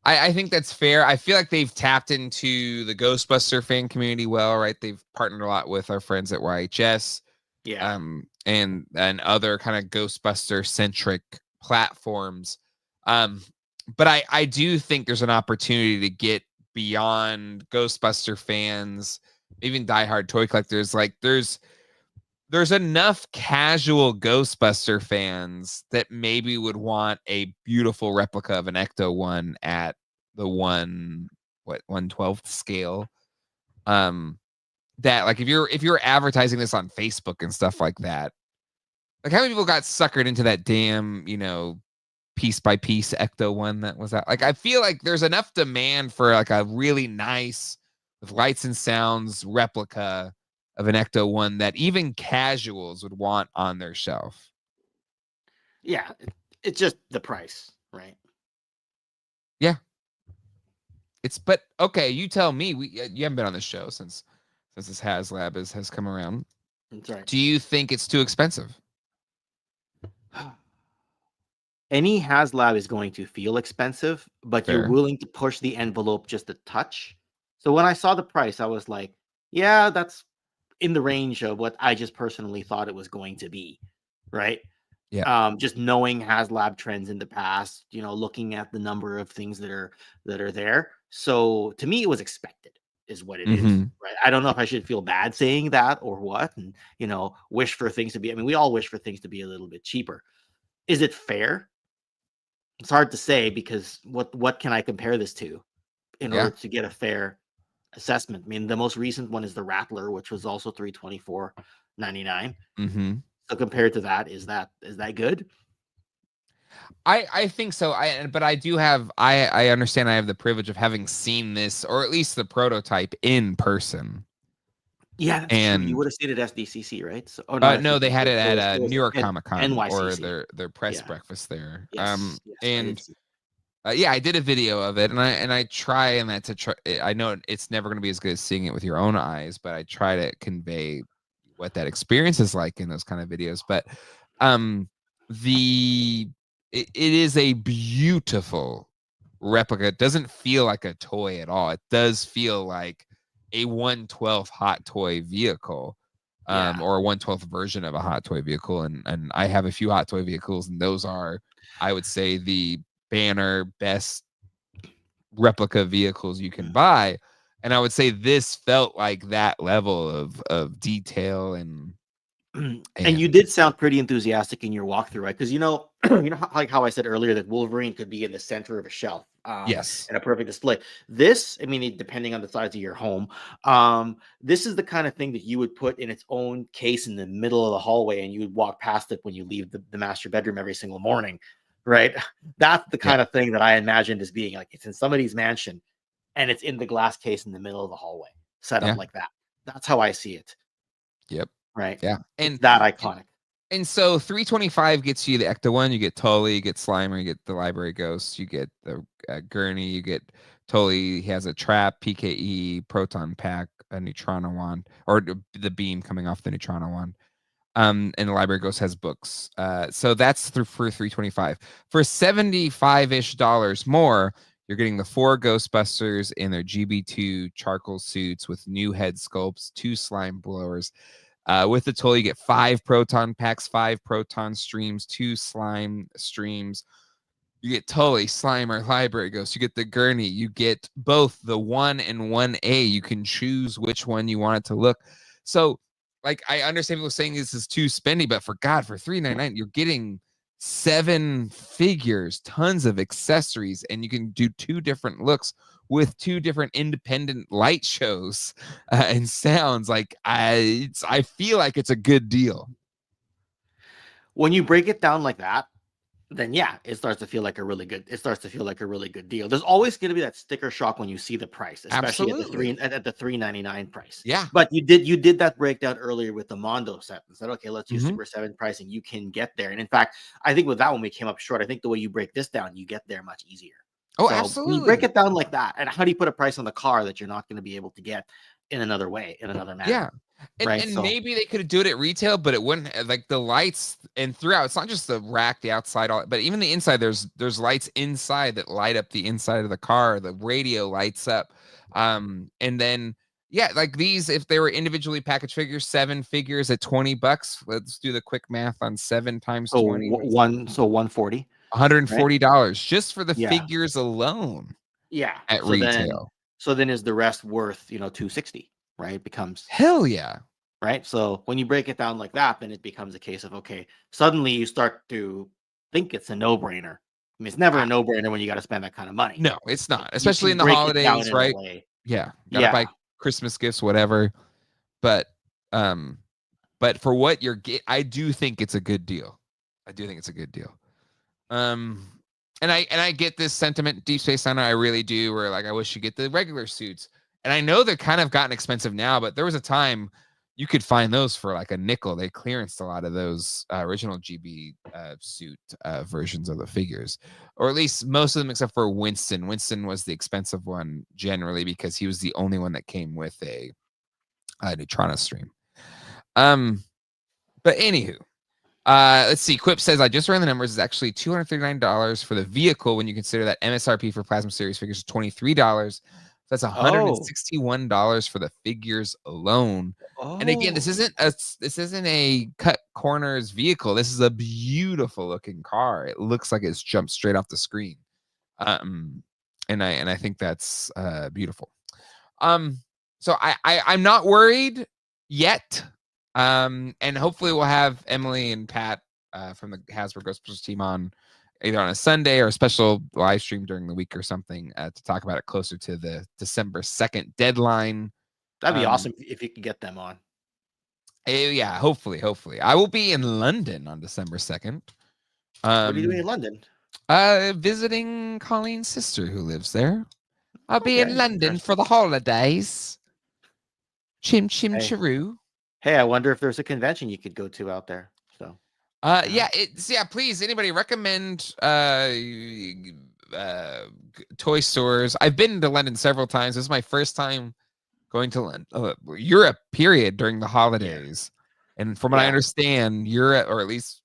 I think that's fair. I feel like they've tapped into the Ghostbuster fan community well, right? They've partnered a lot with our friends at YHS, Yeah. and other kind of Ghostbuster centric platforms. But I do think there's an opportunity to get beyond Ghostbuster fans, even diehard toy collectors. Like there's enough casual Ghostbuster fans that maybe would want a beautiful replica of an Ecto one at the 1/12th scale. That like if you're advertising this on Facebook and stuff like that, like how many people got suckered into that damn, piece by piece Ecto one that was out? Like I feel like there's enough demand for like a really nice with lights and sounds replica of an Ecto one that even casuals would want on their shelf. Yeah, it's just the price, right? Yeah. But okay, you tell me. You haven't been on this show since this HasLab has come around. That's right. Do you think it's too expensive? Any HasLab is going to feel expensive, but Fair. You're willing to push the envelope just a touch. So when I saw the price, I was like, yeah, that's in the range of what I just personally thought it was going to be, right? Yeah. Just knowing HasLab trends in the past, looking at the number of things that are there. So to me, it was expected, is what it is, right? I don't know if I should feel bad saying that or what, and wish for things to be. I mean, we all wish for things to be a little bit cheaper. Is it fair? It's hard to say because what can I compare this to in order to get a fair assessment? I mean, the most recent one is the Rattler, which was also $324.99. So compared to that, is that good? I think so. But I do have I understand I have the privilege of having seen this, or at least the prototype, in person. Yeah, that's true. You would have seen it at SDCC, right? So, no, they had it at New York Comic Con NYCC. or their press breakfast there. Yes, and I did a video of it, and I try to try. I know it's never going to be as good as seeing it with your own eyes, but I try to convey what that experience is like in those kind of videos. But it is a beautiful replica. It doesn't feel like a toy at all. It does feel like a 1/12 hot toy vehicle, or a 1/12 version of a hot toy vehicle. And I have a few hot toy vehicles, and those are, I would say, the banner best replica vehicles you can buy. And I would say this felt like that level of detail and you did sound pretty enthusiastic in your walkthrough, right? Because like how I said earlier that Wolverine could be in the center of a shelf, yes, in a perfect display. This, I mean, depending on the size of your home, this is the kind of thing that you would put in its own case in the middle of the hallway, and you would walk past it when you leave the master bedroom every single morning, right? That's the kind of thing that I imagined as being like, it's in somebody's mansion, and it's in the glass case in the middle of the hallway, set up like that. That's how I see it. Yep. Right. Yeah. And that iconic. And so 325 gets you the Ecto one, you get Tully, you get Slimer, you get the Library Ghost, you get the Gurney, you get Tully. He has a trap, PKE, proton pack, a Neutrino wand, or the beam coming off the Neutrino wand. And the Library Ghost has books. So that's for 325. For $75-ish more, you're getting the 4 Ghostbusters in their GB2 charcoal suits with new head sculpts, 2 slime blowers. With the tool, you get 5 proton packs, 5 proton streams, 2 slime streams. You get Tully, Slimer, Library Ghost. You get the Gurney. You get both the 1 and 1A. You can choose which one you want it to look. So, like, I understand people saying this is too spendy, but for $399, you're getting 7 figures, tons of accessories, and you can do 2 different looks with 2 different independent light shows and sounds. Like I feel like it's a good deal. When you break it down like that, then it starts to feel like a really good deal. There's always going to be that sticker shock when you see the price, especially at the $399 price. Yeah. But you did that breakdown earlier with the Mondo set and said, okay, let's use Super 7 pricing. You can get there. And in fact, I think with that one we came up short. I think the way you break this down, you get there much easier. Oh, so absolutely. You break it down like that. And how do you put a price on the car that you're not going to be able to get in another way, in another manner. Yeah. And So maybe they could do it at retail, but it wouldn't like the lights and throughout. It's not just the rack, the outside, but even the inside. There's lights inside that light up the inside of the car. The radio lights up, and then yeah, like these, if they were individually packaged figures, 7 figures at $20. Let's do the quick math on 7 times 20. So 140. $140 just for the Yeah. figures alone. Yeah. At So retail. then is the rest worth, $260, right? It becomes hell yeah. Right. So when you break it down like that, then it becomes a case of, okay, suddenly you start to think it's a no-brainer. I mean, it's never a no-brainer when you got to spend that kind of money. No, it's not, especially in the holidays, right? Yeah. Gotta buy Christmas gifts, whatever. But for what you're getting, I do think it's a good deal. And I get this sentiment, Deep Space Nine, I really do, where like I wish you get the regular suits. And I know they're kind of gotten expensive now, but there was a time you could find those for like a nickel. They clearanced a lot of those original GB suit versions of the figures, or at least most of them, except for Winston. Winston was the expensive one generally because he was the only one that came with a Neutrona stream. But anywho, let's see. Quip says, I just ran the numbers. It's actually $239 for the vehicle when you consider that MSRP for Plasma Series figures is $23. That's $161 for the figures alone. Oh. And again, this isn't a cut corners vehicle. This is a beautiful looking car. It looks like it's jumped straight off the screen. And I think that's beautiful. So I'm not worried yet. And hopefully we'll have Emily and Pat from the Hasbro Ghostbusters team on either on a Sunday or a special live stream during the week or something to talk about it closer to the December 2nd deadline. That'd be awesome if you could get them on. Yeah, hopefully. I will be in London on December 2nd. What are you doing in London? Visiting Colleen's sister who lives there. I'll be in London for the holidays. Chim chim chiroo. Hey, I wonder if there's a convention you could go to out there. So please, anybody recommend toy stores. I've been to London several times. This is my first time going to Europe, period, during the holidays. And from what I understand, Europe, or at least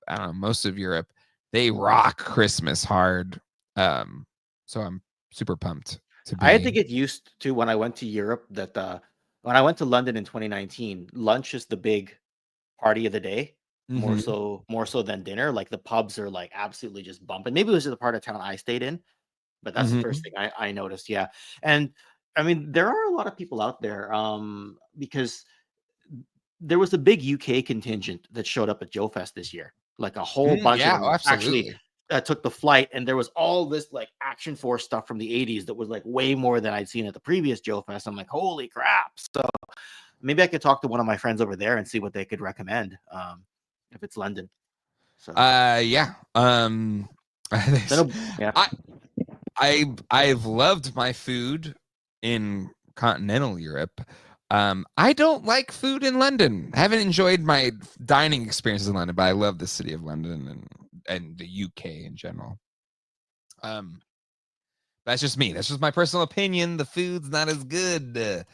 I don't know, most of Europe, they rock Christmas hard. So I'm super pumped to be. I had to get used to when I went to Europe that when I went to London in 2019, lunch is the big party of the day. More so than dinner. Like the pubs are like absolutely just bumping. Maybe it was just the part of town I stayed in, but that's the first thing I noticed. Yeah. And I mean, there are a lot of people out there because there was a big UK contingent that showed up at Joe Fest this year. Like a whole bunch of them actually took the flight, and there was all this like Action Force stuff from the 80s that was like way more than I'd seen at the previous Joe Fest. I'm like, holy crap. So maybe I could talk to one of my friends over there and see what they could recommend. If it's London. So I've loved my food in continental Europe. I don't like food in London. I haven't enjoyed my dining experiences in London, but I love the city of London and the UK in general. That's just me. That's just my personal opinion. The food's not as good.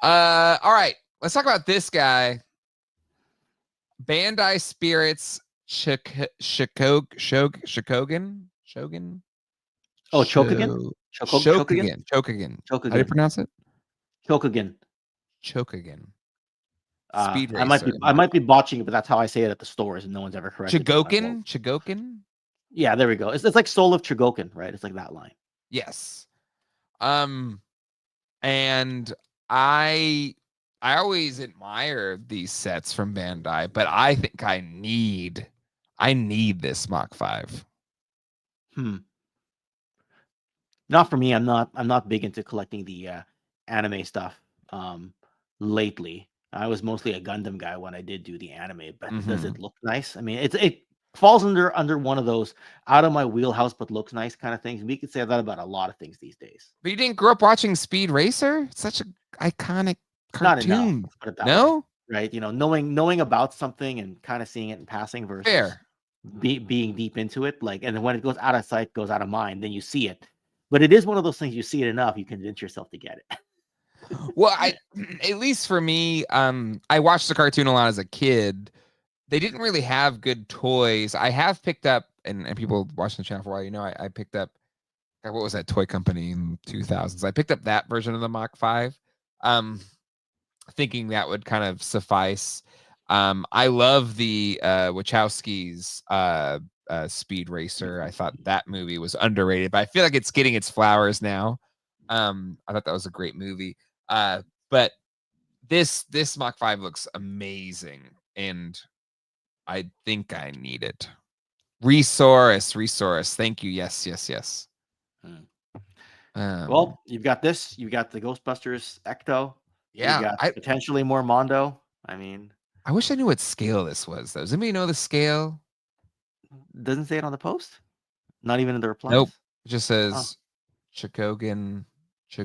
All right, let's talk about this guy. Bandai Spirits Chogokin. Oh, Chogokin. Chogokin. How do you pronounce it? Chogokin. Speed racer. I might be botching it, but that's how I say it at the stores, and no one's ever corrected. Chogokin. Yeah, there we go. It's like Soul of Chogokin, right? It's like that line. Yes. And I always admire these sets from Bandai, but I think I need this Mach 5. Not for me. I'm not big into collecting the anime stuff. Lately, I was mostly a Gundam guy when I did do the anime, but does it look nice? I mean, it falls under one of those out of my wheelhouse but looks nice kind of things. We could say that about a lot of things these days. But you didn't grow up watching Speed Racer? It's such an iconic cartoon. Not enough, no? Right? Knowing about something and kind of seeing it in passing versus being deep into it. Like, and then when it goes out of sight, goes out of mind, then you see it. But it is one of those things, you see it enough, you convince yourself to get it. Well, at least for me, I watched the cartoon a lot as a kid. They didn't really have good toys. I have picked up, and people watching the channel for a while, you know, I picked up, what was that toy company in 2000s? I picked up that version of the Mach 5, thinking that would kind of suffice. I love the Wachowskis Speed Racer. I thought that movie was underrated, but I feel like it's getting its flowers now. I thought that was a great movie. But this Mach 5 looks amazing, and I think I need it. Resource. Thank you. Yes. Well, you've got this. You got the Ghostbusters Ecto. Yeah, you got potentially more Mondo. I mean, I wish I knew what scale this was, though. Does anybody know the scale? Doesn't say it on the post. Not even in the replies. Nope. It just says Chogokin. If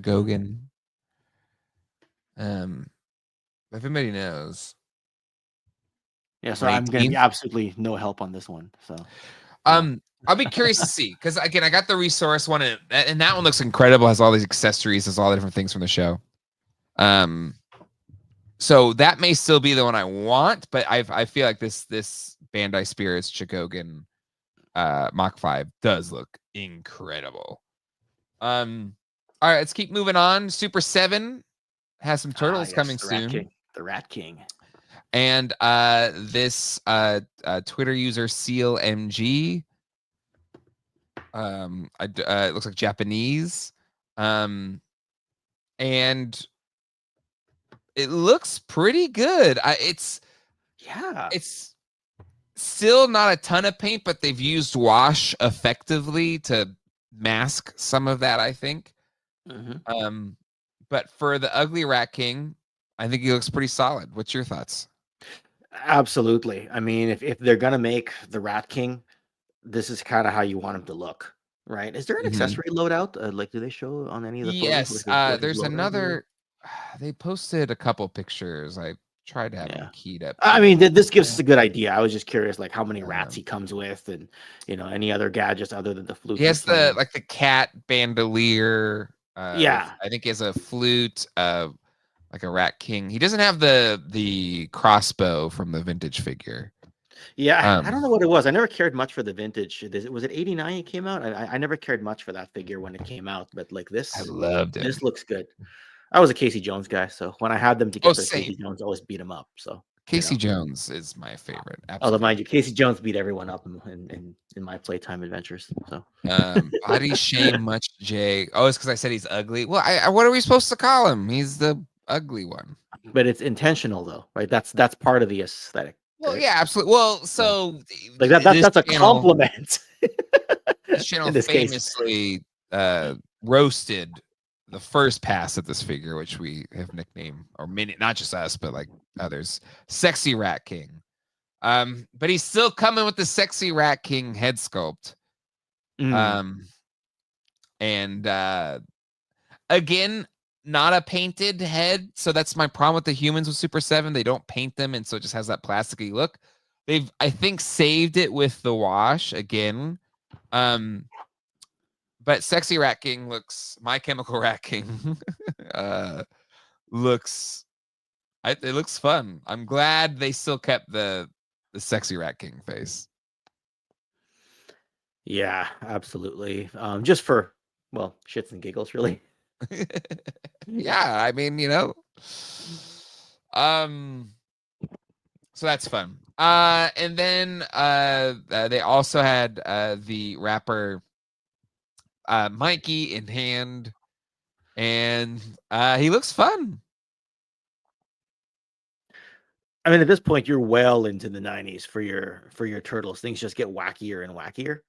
anybody knows. Yeah, so I'm going to be absolutely no help on this one. So, I'll be curious to see, because again, I got the resource one, and that one looks incredible. Has all these accessories, has all the different things from the show. So that may still be the one I want, but I feel like this Bandai Spirits Chogokin Mach 5 does look incredible. All right, let's keep moving on. Super7 has some turtles coming soon. The Rat King. And this Twitter user Seal MG, it looks like Japanese, and it looks pretty good. It's still not a ton of paint, but they've used wash effectively to mask some of that, I think. But for the ugly Rat King, I think he looks pretty solid. What's your thoughts? Absolutely. I mean, if they're gonna make the Rat King, this is kind of how you want him to look, right? Is there an accessory loadout? Like, do they show on any of the photos? Yes, there's another. They posted a couple pictures. I tried to have them keyed up. I mean, this gives us a good idea. I was just curious, like how many rats he comes with, and any other gadgets other than the flute. He has the cat bandolier. I think he has a flute. Like a Rat King. He doesn't have the crossbow from the vintage figure. Yeah, I don't know what it was. I never cared much for the vintage. Was it 89 it came out? I never cared much for that figure when it came out, but like this, I loved it. This looks good. I was a Casey Jones guy, so when I had them together, Casey Jones always beat him up. So Casey Jones is my favorite. Absolutely. Although, mind you, Casey Jones beat everyone up in my playtime adventures. So body shame much, Jay. Oh, it's because I said he's ugly. Well, what are we supposed to call him? He's the ugly one. But it's intentional, though, right? That's part of the aesthetic. Well, yeah, absolutely. Well, so like that's a compliment. This channel famously roasted the first pass at this figure, which we have nicknamed, or many, not just us, but like others, Sexy Rat King. But he's still coming with the Sexy Rat King head sculpt. And again, not a painted head, so that's my problem with the humans with Super 7. They don't paint them, and so it just has that plasticky look. They've, I think, saved it with the wash again. But Sexy Rat King looks, My Chemical Rat King looks, it looks fun. I'm glad they still kept the Sexy Rat King face. Yeah, absolutely. Just for, well, shits and giggles, really. Yeah, I mean, so that's fun. And then they also had the rapper Mikey in hand, and he looks fun. I mean, at this point, you're well into the 90s for your turtles. Things just get wackier and wackier,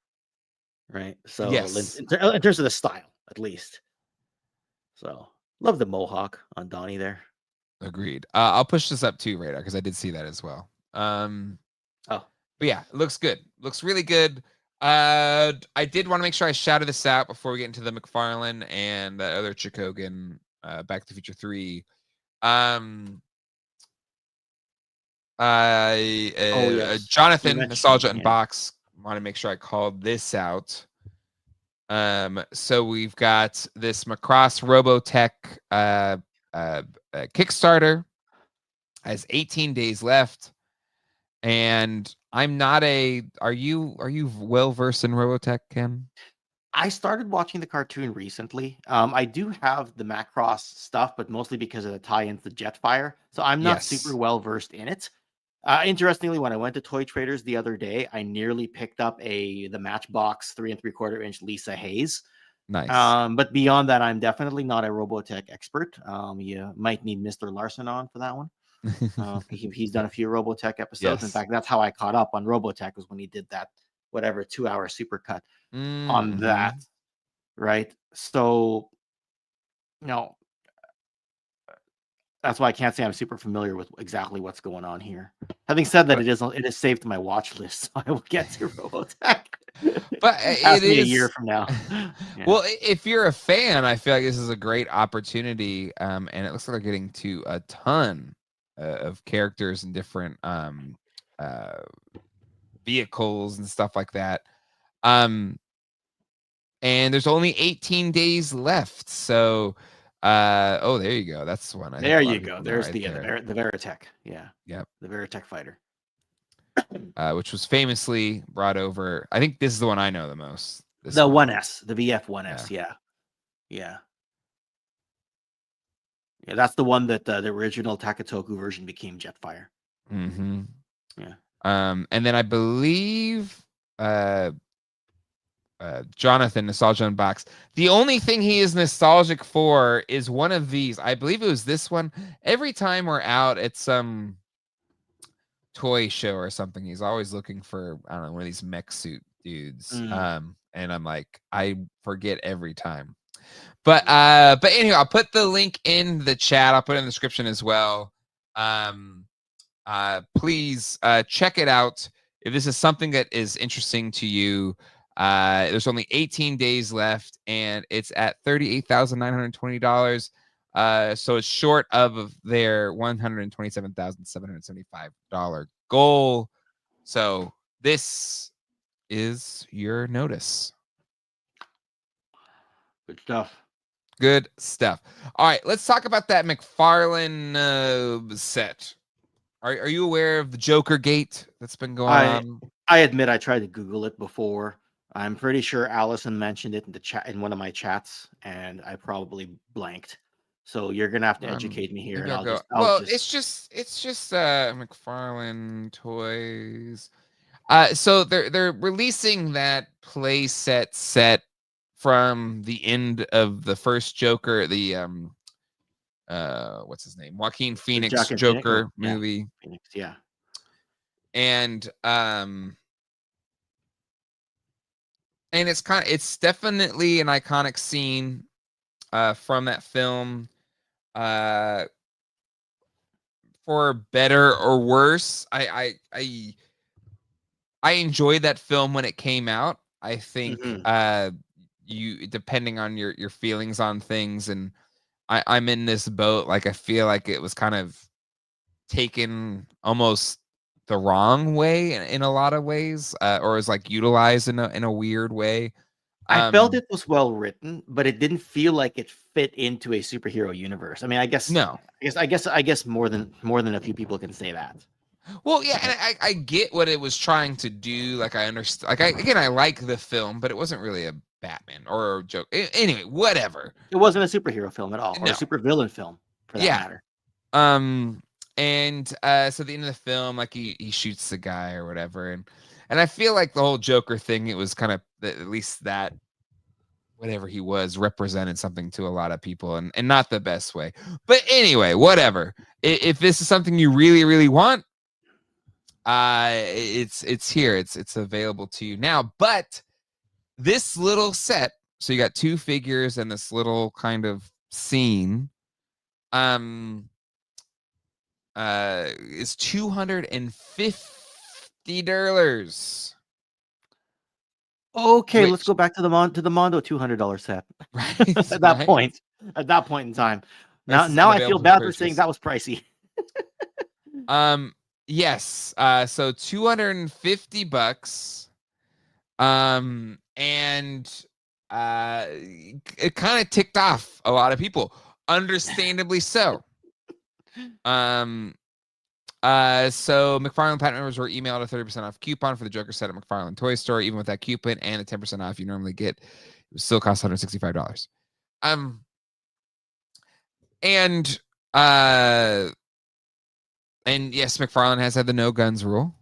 right? So yes, in terms of the style, at least. So love the mohawk on Donnie there. Agreed. I'll push this up too, Radar, because I did see that as well. But yeah, it looks good. Looks really good. I did want to make sure I shouted this out before we get into the McFarlane and the other Chogokin Back to the Future 3. Jonathan, Nostalgia Unbox, want to make sure I called this out. So we've got this Macross Robotech Kickstarter has 18 days left, and I'm not a. Are you well versed in Robotech, Ken? I started watching the cartoon recently. I do have the Macross stuff, but mostly because of the tie-ins to Jetfire. So I'm not super well versed in it. Interestingly, when I went to Toy Traders the other day, I nearly picked up the Matchbox 3 3/4 inch Lisa Hayes. Nice. But beyond that, I'm definitely not a Robotech expert. You might need Mr. Larson on for that one. He's done a few Robotech episodes. Yes. In fact, that's how I caught up on Robotech, was when he did that 2-hour supercut on that, right? So, that's why I can't say I'm super familiar with exactly what's going on here. Having said that, it is saved my watch list, so I will get to Robotech. But it is a year from now. Yeah. Well, if you're a fan, I feel like this is a great opportunity, and it looks like they're getting to a ton of characters and different vehicles and stuff like that. And there's only 18 days left, so there you go. That's the one. There you go. There's the Veritech. Yeah. Yep. The Veritech fighter. Which was famously brought over. I think this is the one I know the most. The 1S, the VF1S. Yeah. That's the one that the original Takatoku version became Jetfire. Mm-hmm. Yeah. And then I believe Jonathan, Nostalgia Unboxed. The only thing he is nostalgic for is one of these. I believe it was this one. Every time we're out at some toy show or something, he's always looking for, I don't know, one of these mech suit dudes. And I'm like, I forget every time. But anyway, I'll put the link in the chat. I'll put it in the description as well. Please check it out. If this is something that is interesting to you, there's only 18 days left, and it's at $38,920. So it's short of their $127,775 goal. So this is your notice. Good stuff. Good stuff. All right, let's talk about that McFarlane set. Are you aware of the Joker Gate that's been going on? I admit I tried to Google it before. I'm pretty sure Allison mentioned it in the chat, in one of my chats, and I probably blanked. So you're gonna have to educate me here. And it's just McFarlane Toys. So they're releasing that play set from the end of the first Joker, the what's his name? Joaquin Phoenix Joker movie. Phoenix, yeah. And it's definitely an iconic scene from that film. For better or worse, I enjoyed that film when it came out. I think you, depending on your feelings on things, and I'm in this boat. Like, I feel like it was kind of taken almost the wrong way in a lot of ways, or is like utilized in a weird way. I felt it was well written, but it didn't feel like it fit into a superhero universe. I mean, I guess more than a few people can say that. Well, yeah, and I get what it was trying to do. Like, I understand. Like, I like the film, but it wasn't really a Batman or a joke. Anyway, whatever. It wasn't a superhero film at all, or a supervillain film for that matter. And so at the end of the film, like, he shoots the guy or whatever, and I feel like the whole Joker thing, it was kind of, at least that whatever he was represented something to a lot of people, and not the best way. But anyway, whatever. If this is something you really, really want, it's here. It's available to you now. But this little set, so you got two figures and this little kind of scene, is $250. Okay, let's go back to the Mondo $200 set. Right. At that point in time. Now I feel bad for saying that was pricey. Yes. So $250. And it kind of ticked off a lot of people. Understandably so. So McFarlane Platinum members were emailed a 30% off coupon for the Joker set at McFarlane Toy Store. Even with that coupon and the 10% off you normally get, it still costs $165. And yes, McFarlane has had the no guns rule.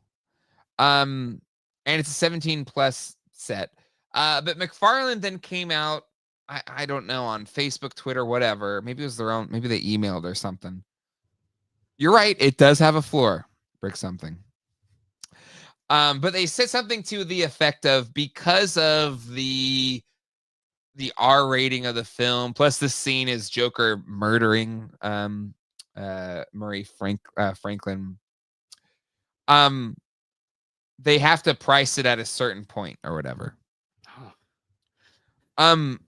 And it's a 17 plus set. But McFarlane then came out, I don't know, on Facebook, Twitter, whatever. Maybe it was their own, maybe they emailed or something. You're right, it does have a floor. Brick something. But they said something to the effect of, because of the R rating of the film, plus the scene is Joker murdering Murray Franklin. They have to price it at a certain point or whatever. And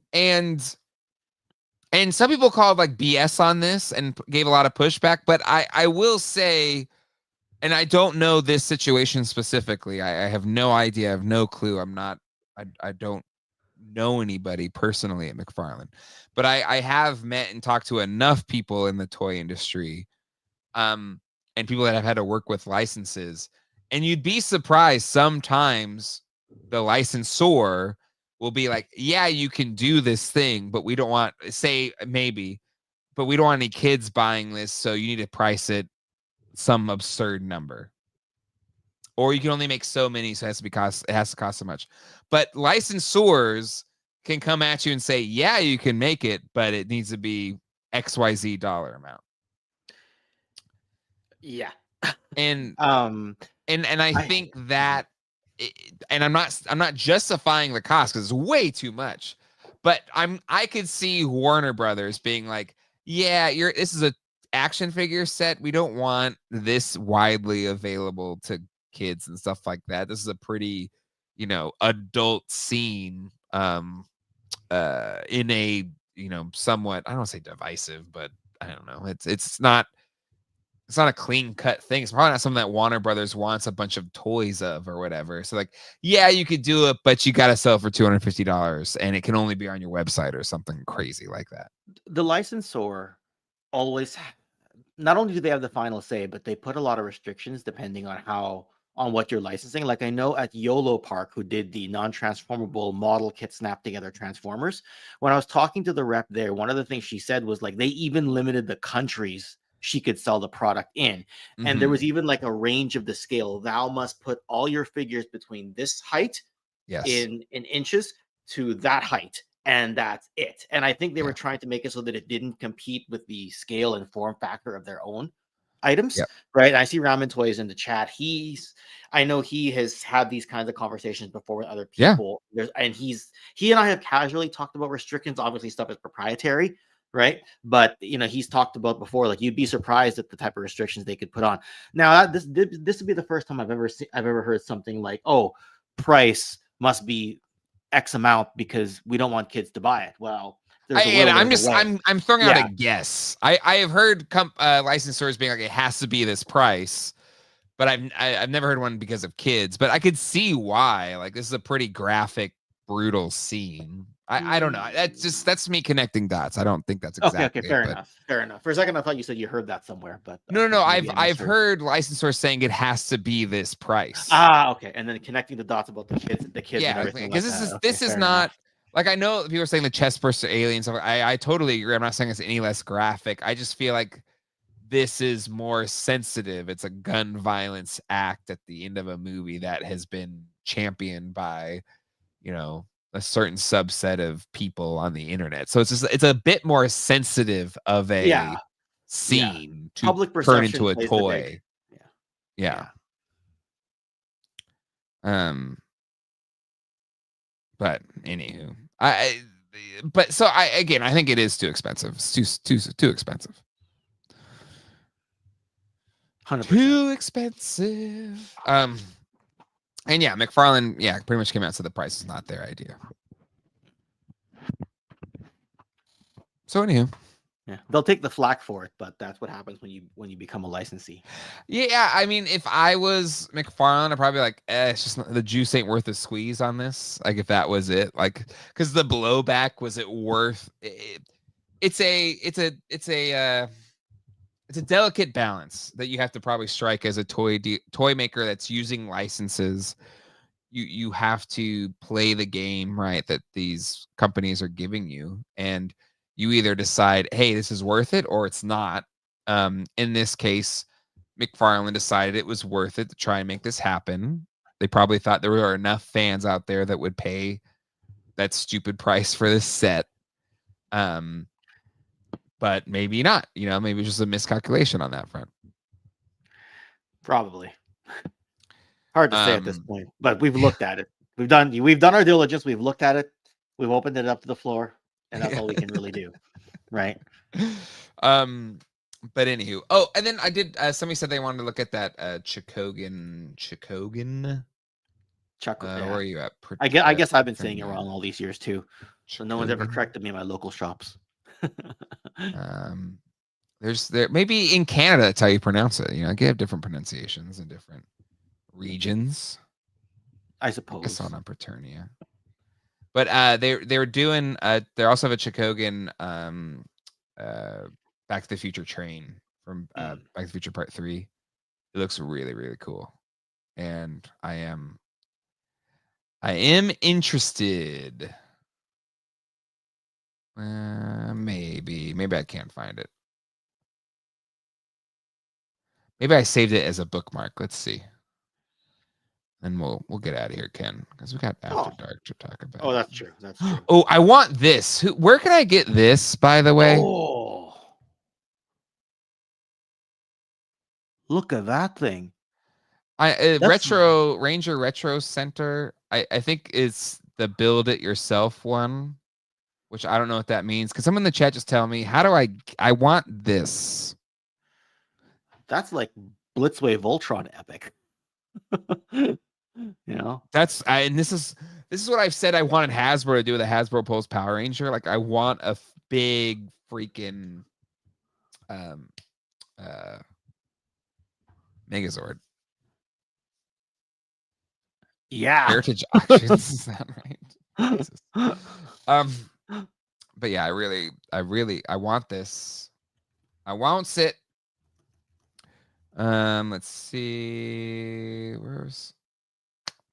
some people called like BS on this and gave a lot of pushback, but I will say, and I don't know this situation specifically. I have no idea. I have no clue. I don't know anybody personally at McFarlane, but I have met and talked to enough people in the toy industry, and people that have had to work with licenses, and you'd be surprised sometimes the licensor will be like, yeah, you can do this thing, but we don't want, say maybe, but we don't want any kids buying this, so you need to price it some absurd number. Or you can only make so many, so it has to cost so much. But licensors can come at you and say, yeah, you can make it, but it needs to be XYZ dollar amount. Yeah. And I think that, and I'm not justifying the cost because it's way too much, but I could see Warner Brothers being like, yeah, this is a action figure set. We don't want this widely available to kids and stuff like that. This is a pretty, adult scene, in a, somewhat, I don't want to say divisive, but I don't know. It's not a clean cut thing. It's probably not something that Warner Brothers wants a bunch of toys of or whatever. So like, yeah, you could do it, but you got to sell it for $250 and it can only be on your website or something crazy like that. The licensor always, not only do they have the final say, but they put a lot of restrictions depending on what you're licensing. Like I know at YOLO Park, who did the non-transformable model kit snap together Transformers, when I was talking to the rep there, one of the things she said was like, they even limited the countries she could sell the product in. Mm-hmm. And there was even like a range of the scale. Thou must put all your figures between this height, yes, in inches to that height. And that's it. And I think they were trying to make it so that it didn't compete with the scale and form factor of their own items. Yep. Right. I see Ramen Toys in the chat. I know he has had these kinds of conversations before with other people. Yeah. He and I have casually talked about restrictions. Obviously stuff is proprietary, right? But he's talked about before, like you'd be surprised at the type of restrictions they could put on. Now this would be the first time I've ever heard something like, oh, price must be X amount because we don't want kids to buy it. Well, I'm throwing out a guess. I have heard licensors being like, it has to be this price, but I've never heard one because of kids. But I could see why. Like this is a pretty graphic, brutal scene. I don't know. That's me connecting dots. I don't think that's exactly. Okay, fair enough. For a second, I thought you said you heard that somewhere, but no. I've heard licensors saying it has to be this price. Okay, and then connecting the dots about the kids. Yeah, because this is not like, I know people are saying the chest burster aliens. I totally agree. I'm not saying it's any less graphic. I just feel like this is more sensitive. It's a gun violence act at the end of a movie that has been championed by, a certain subset of people on the internet. So it's a bit more sensitive of a scene to public turn into a toy. Yeah. But anywho, I think it is too expensive. It's too expensive. 100%. Too expensive. And yeah, McFarlane, pretty much came out, so the price is not their idea. So anywho, they'll take the flack for it, but that's what happens when you become a licensee. Yeah, I mean, if I was McFarlane, I'd probably be like, it's just the juice ain't worth the squeeze on this. Like if that was it, like because the blowback, was it worth it? it's a delicate balance that you have to probably strike as a toy maker that's using licenses. You have to play the game right that these companies are giving you, and you either decide, hey, this is worth it, or it's not. In this case, McFarlane decided it was worth it to try and make this happen. They probably thought there were enough fans out there that would pay that stupid price for this set. But maybe not. Maybe it's just a miscalculation on that front. Probably. Hard to say at this point, but we've looked at it. We've done our diligence. We've looked at it. We've opened it up to the floor, and that's all we can really do, right? But anywho, and then I did. Somebody said they wanted to look at that Chogokin. Where are you at? I guess I've been saying it wrong all these years too. So no one's ever corrected me in my local shops. There's maybe in Canada that's how you pronounce it. I have different pronunciations in different regions, I suppose. It's on Paternia. But they're doing they also have a Chogokin Back to the Future train from Back to the Future Part 3. It looks really, really cool. And I am interested. Maybe I can't find it. Maybe I saved it as a bookmark. Let's see. And we'll get out of here, Ken, because we got After Dark to talk about. Oh, that's true. That's true. Oh, I want this. Where can I get this, by the way? Oh, look at that thing. Ranger Retro Center. I think it's the build it yourself one, which I don't know what that means. Because someone in the chat just tell me, how do I want this? That's like Blitzway Voltron epic. That's and this is what I've said I wanted Hasbro to do with a Hasbro Pulse Power Ranger. Like I want a big freaking Megazord. Yeah. Heritage Auctions, is that right? But yeah, I want this. I want it. Let's see.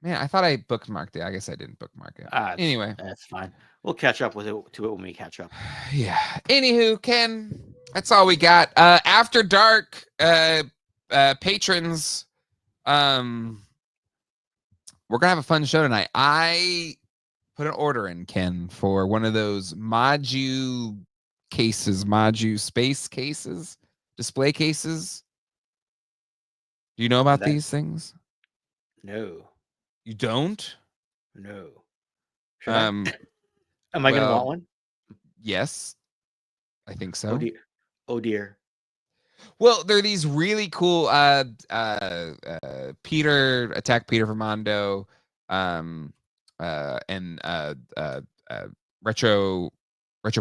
Man, I thought I bookmarked it. I guess I didn't bookmark it. Anyway, that's fine. We'll catch up with it when we catch up. Yeah. Anywho, Ken, that's all we got. After Dark, patrons, we're gonna have a fun show tonight. I put an order in, Ken, for one of those Maju space cases, display cases. Do you know about these things? No. You don't? No. Should I? Am I gonna want one? Yes, I think so. Oh dear. Well, they're these really cool Attack Peter from Mondo, and retro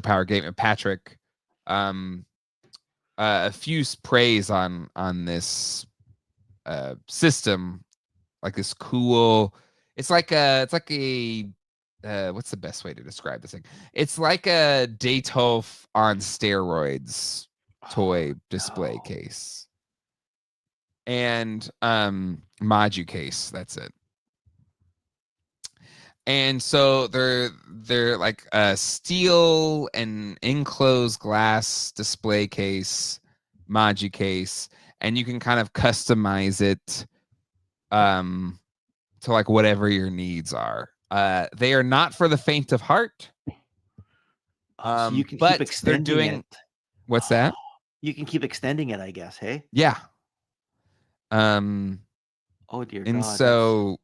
power game and Patrick. A few praise on this system, like this cool. It's like a what's the best way to describe this thing? It's like a Daytolf on steroids toy display case and Maju case. That's it. And so they're like a steel and enclosed glass display case, Maju case, and you can kind of customize it to like whatever your needs are. They are not for the faint of heart. So you can keep extending it. What's that? You can keep extending it, I guess. Hey. Yeah. Oh dear God. And so,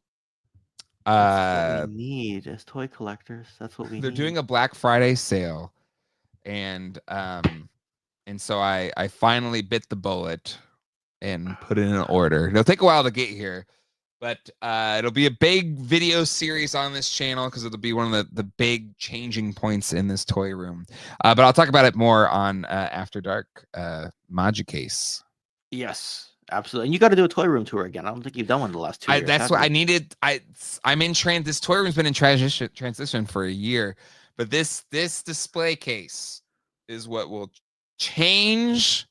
that's what we need as toy collectors. That's what we need. They're doing a Black Friday sale, and so I finally bit the bullet and put in an order. It'll take a while to get here, but it'll be a big video series on this channel because it'll be one of the big changing points in this toy room. But I'll talk about it more on After Dark Maju case. Yes, absolutely. And you got to do a toy room tour again. I don't think you've done one in the last 2 years. That's what I needed. I'm in this toy room's been in transition for a year, but this display case is what will change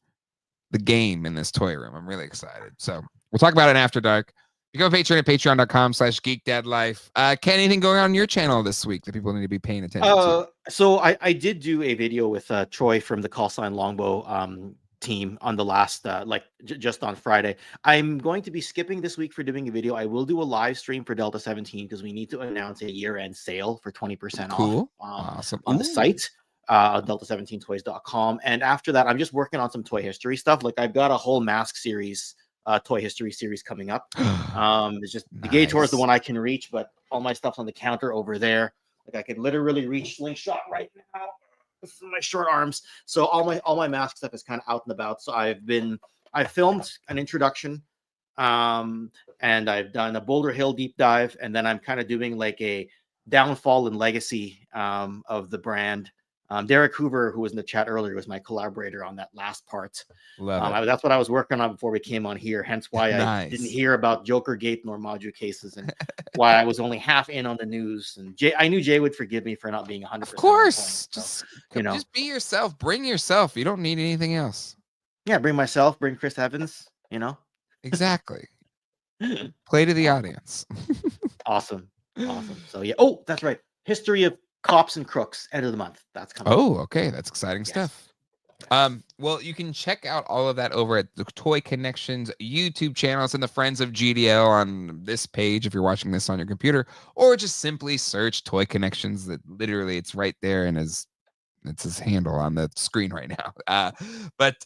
the game in this toy room. I'm really excited. So we'll talk about it after dark. Become a patron at patreon.com/geekdadlife. Ken, anything going on your channel this week that people need to be paying attention to? So I did do a video with Troy from the Call Sign Longbow team on the last just on Friday. I'm going to be skipping this week for doing a video. I will do a live stream for Delta 17 because we need to announce a year-end sale for 20% off awesome. on the site, delta17toys.com. And after that, I'm just working on some toy history stuff. Like I've got a whole mask series, toy history series coming up. It's just the Gay Tour is the one I can reach, but all my stuff's on the counter over there. Like I could literally reach slingshot right now. This is my short arms. So all my mask stuff is kind of out and about. So I filmed an introduction, and I've done a Boulder Hill deep dive, and then I'm kind of doing like a downfall and legacy of the brand. Derek Hoover, who was in the chat earlier, was my collaborator on that last part. That's what I was working on before we came on here. Hence why I didn't hear about Joker Gate nor Module cases, and why I was only half in on the news. And I knew Jay would forgive me for not being 100%. Of course, just be yourself. Bring yourself. You don't need anything else. Yeah, bring myself. Bring Chris Evans. Exactly. Play to the audience. Awesome. So yeah. Oh, that's right. History of Cops and Crooks, end of the month. That's coming. Oh, okay. That's exciting stuff. Well, you can check out all of that over at the Toy Kennections YouTube channel. It's in the Friends of GDL on this page if you're watching this on your computer, or just simply search Toy Kennections. That literally it's right there, and it's his handle on the screen right now. But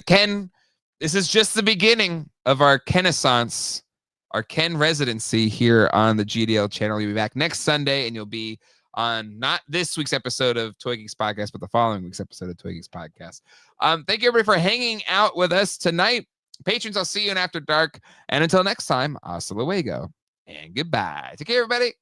Ken, this is just the beginning of our Kennaissance, our Ken residency here on the GDL channel. You'll be back next Sunday, and you'll be on not this week's episode of Toy Geeks Podcast, but the following week's episode of Toy Geeks Podcast. Thank you, everybody, for hanging out with us tonight. Patrons, I'll see you in After Dark. And until next time, hasta luego and goodbye. Take care, everybody.